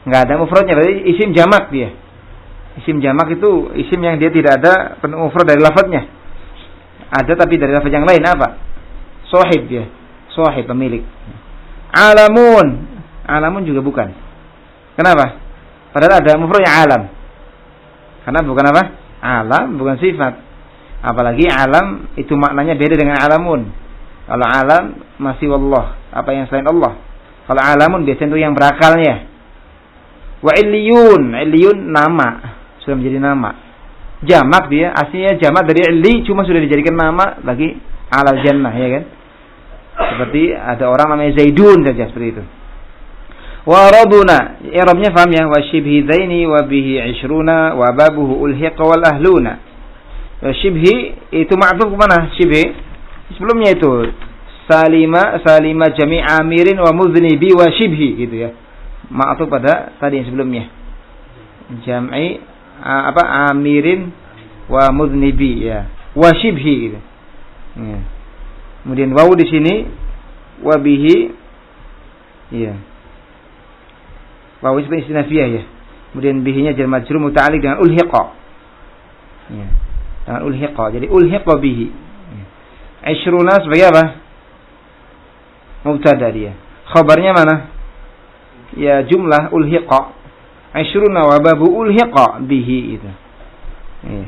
Enggak ada mufradnya, berarti isim jamak dia. Isim jamak itu isim yang dia tidak ada mufrad dari lafadznya. Ada tapi dari lafaz yang lain apa? Sahib dia. Sahib pemilik. Alamun juga bukan. Kenapa? Padahal ada mufradnya alam. Karena bukan apa? Alam bukan sifat. Apalagi alam itu maknanya beda dengan alamun. Kalau alam masih wallah, apa yang selain Allah. Kalau alamun biasanya itu yang berakalnya. Wa illiyun nama. Sudah menjadi nama. Jamak dia, aslinya jamak dari illi, cuma sudah dijadikan nama bagi alal jannah, ya kan? Seperti ada orang namanya Zaidun saja seperti itu. Wa raduna, i'rabnya paham ya? Wa shibhi dzaini wa bihi 20 wa babuhu ulhiqa wal ahluna. Wa shibhi itu ma'tuf ke mana? Shibhi sebelumnya itu salima jami' amirin wa mudhnibi wa shibhi gitu ya. Ma'tuf pada tadi yang sebelumnya. Jam'i amirin wa mudhnibi ya wa shibhi gitu. Ya. Kemudian wawu di sini wa bihi ya. Wawu sebagai istinafiyah ya. Kemudian bihinya jar majrur muta'alliq dengan ulhiqa. Ya. Dengan ulhiqa. Jadi ulhiqa bihi. Ya. 20 sebagai apa? Mubtada dia. Khabarnya mana? Ya jumlah ulhiqa. 20 wa babu ulhiqa bihi itu. Ya.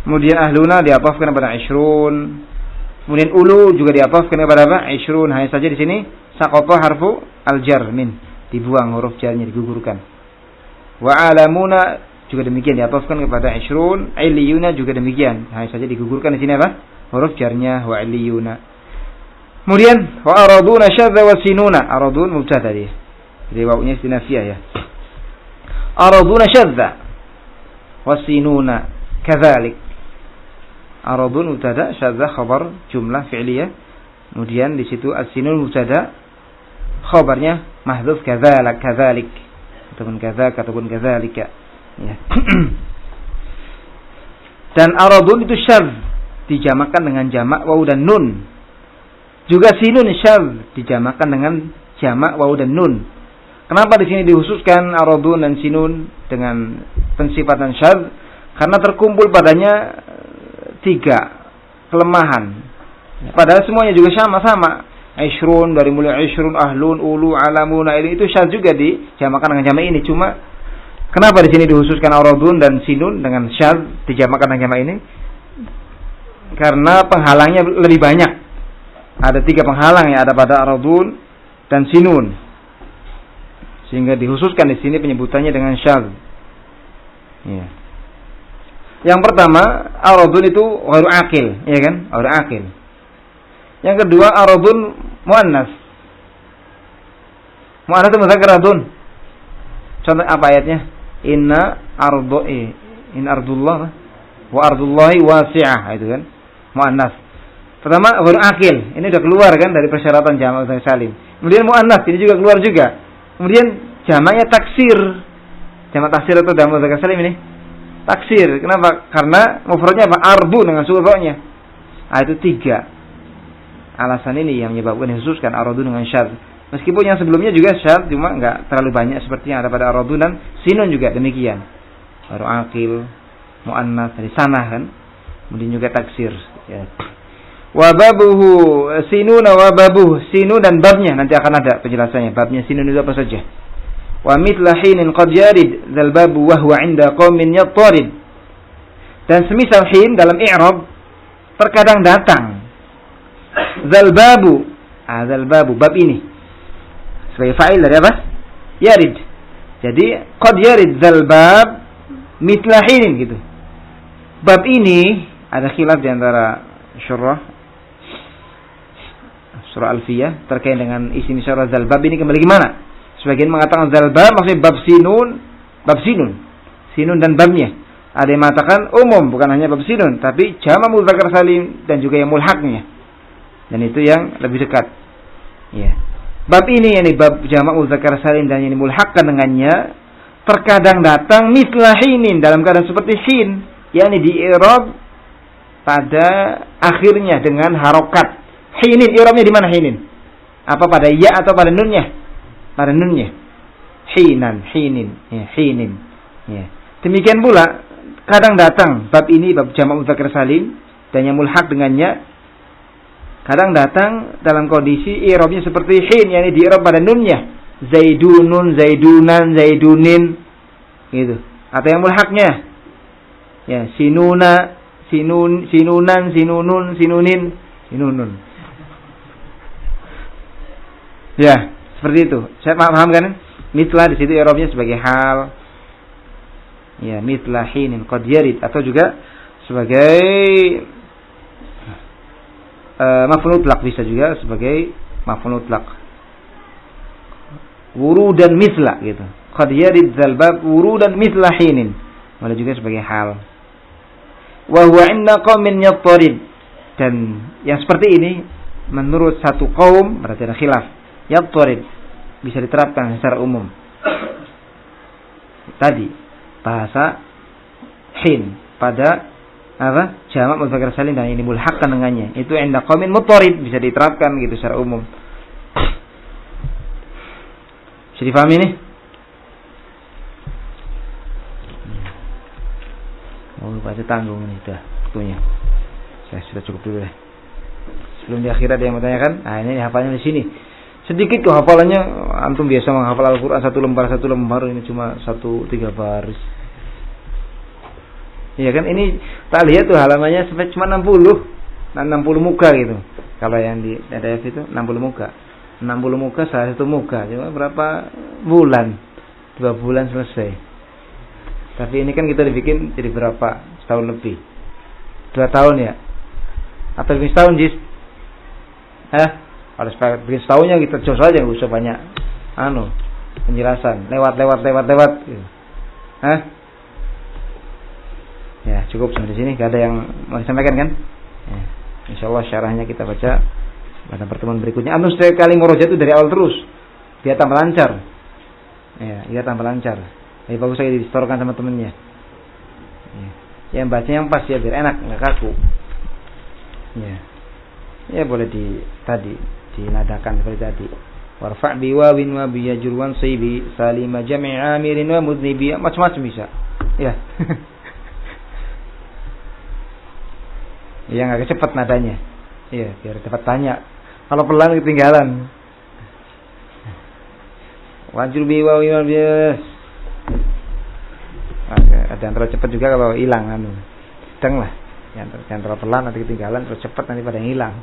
Kemudian ahluna diathafkan kepada 20. Kemudian ulu juga diathafkan kepada apa? 20. Hanya saja di sini saqata harfu al-jar min, dibuang huruf jarnya, digugurkan. Wa alamuna juga demikian diathafkan kepada 20. Illiyuna juga demikian. Hanya saja digugurkan di sini apa? Huruf jarnya wa illiyuna. Kemudian wa araduna syadza wa sinuna. Aradun mubtada dia. Jadi wawunya istinafiyah ya. Araduna syadza wa sinuna kadzalik. Aradun mubtada, syadzah khabar jumlah fi'liyah. Kemudian di situ as-sinun mubtada, khabarnya mahdzuf kadzalik ataupun kadzaka ataupun kadzalika. Ya. Dan aradun itu syadz, dijamakan dengan jamak waw dan nun. Juga sinun syadz, dijamakan dengan jamak waw dan nun. Kenapa di sini dikhususkan aradun dan sinun dengan pensifatan syadz? Karena terkumpul padanya 3 kelemahan. Padahal semuanya juga sama-sama. Ishrun, dari mulai ishrun, ahlun, ulu, alamun, ini itu syadz juga dijamakan dengan jamak ini. Cuma kenapa di sini dikhususkan aradun dan sinun dengan syadz dijamakan dengan jamak ini? Karena penghalangnya lebih banyak. Ada 3 penghalang yang ada pada aradun dan sinun. Sehingga dikhususkan di sini penyebutannya dengan syadz. Ya. Yang pertama, aradun itu ghairu aqil, ya kan? Ghairu aqil. Yang kedua, aradun muannas. Muannas itu mudzakkar aradun. Contoh apa ayatnya? Inna ardullah wa ardullahi wasi'ah, itu kan? Muannas. Pertama, ghairu aqil. Ini sudah keluar kan dari persyaratan jamak mudzakkar salim. Kemudian muannas, ini juga keluar juga. Kemudian jamaknya taksir. Jamak taksir atau jamak mudzakkar salim ini taksir. Kenapa? Karena mufradnya apa? Arbu dengan surahnya. Itu 3 alasan ini yang menyebabkan dikhususkan aradun dengan syadz. Meskipun yang sebelumnya juga syadz, cuma enggak terlalu banyak seperti yang ada pada aradun dan sinun juga demikian. Baru aqil, muannas dari sana kan. Kemudian juga taksir. Ya. Wababuhu sinun wa babuh, sinun dan babnya nanti akan ada penjelasannya. Babnya sinun itu apa saja? Wa mithla hinin qad yarid dzal babu wa huwa 'inda qaumin yattarid. Dan semisal hin dalam i'rab terkadang datang dzal babu, bab ini sebagai fa'il dari apa? Yarid. Jadi qad yarid dzal bab mithla hinin gitu. Bab ini ada khilaf di antara surah Alfiyah terkait dengan isi syarah dzal bab ini kembali gimana? Sebagian mengatakan dzal bab maksudnya bab sinun dan babnya. Ada yang mengatakan umum, bukan hanya bab sinun, tapi jamak mudzakkar salim dan juga yang mulhaqnya. Dan itu yang lebih dekat. Ya. Bab ini yakni bab jamak mudzakkar salim dan yang dimulhaqkan dengannya terkadang datang mithla hinin dalam keadaan seperti hin, yakni di i'rab pada akhirnya dengan harokat. Hinin i'rabnya di mana hinin? Apa pada ya atau pada nunnya? Pada nunnya. Hinin, ya, hinin. Ya. Demikian pula kadang datang bab ini bab jamak mudzakkar salim dan yang mulhaq dengannya kadang datang dalam kondisi i'rabnya seperti hin, yakni di i'rab pada nunnya. Zaidunun, zaidunan, zaidunin gitu. Atau yang mulhaqnya ya sinuna, sinunan, sinunun, sinunin, sinunun. Ya, seperti itu. Saya paham kan? Mithla di situ i'rabnya sebagai hal. Ya, mithla hinin qad yarid atau juga sebagai maf'ul mutlaq, bisa juga sebagai maf'ul mutlaq. Wurudan mithla gitu. Qad yarid dzal bab wurudan mithla hinin. Boleh juga sebagai hal. Wa huwa 'inda qaumin yattarid. Dan yang seperti ini menurut satu kaum berarti ada khilaf. Yattarid bisa diterapkan secara umum. Tadi bahasa hin pada apa? Jamak mudzakkar salim dan ini mulhaqkan dengannya. Itu 'inda qaumin muttarid bisa diterapkan gitu secara umum. Bisa difahami ini? Oh, baca tanggung ini dah waktunya. Saya sudah cukup dulu deh. Sebelum di akhirat ada yang mau tanyakan? Nah, ini hafalnya di sini. Sedikit kok hafalannya, antum biasa menghafal Al-Qur'an satu lembar, ini cuma 3 baris. Iya kan, ini tak lihat tuh halamannya sampai cuma 60 muka gitu. Kalau yang di PDF itu 60 muka. 60 muka, 1 muka. Cuma berapa bulan? 2 bulan selesai. Tapi ini kan kita dibikin jadi berapa? Setahun lebih. 2 tahun ya? Atau lebih setahun, Jis? Kalau bikin setahunnya kita jos aja, nggak usah banyak penjelasan. Lewat gitu. Ya, cukup sampai sini. Gak ada yang mau disampaikan kan? Ya. Insyaallah syarahnya kita baca pada pertemuan berikutnya. Antum setiap kali murojaah itu dari awal terus, biar tambah lancar. Ya, tambah lancar. Lebih bagus lagi distorkan sama temennya. Ya, yang baca yang pas ya, biar enak, nggak kaku. Ya boleh dinadakan seperti tadi. Warfa' bi wawin wa bi yajruwan saybi salima jami'a amirin wa mudnibi, macam-macam bisa. Ya. Ya nggak cepat nadanya. Iya, biar cepat tanya. Kalau pelan ketinggalan. Wajur bi wawin wa bi. Ada yang terlalu cepat juga kalau hilang sedang lah. Yang terlalu pelan nanti ketinggalan, terus cepat nanti pada yang hilang.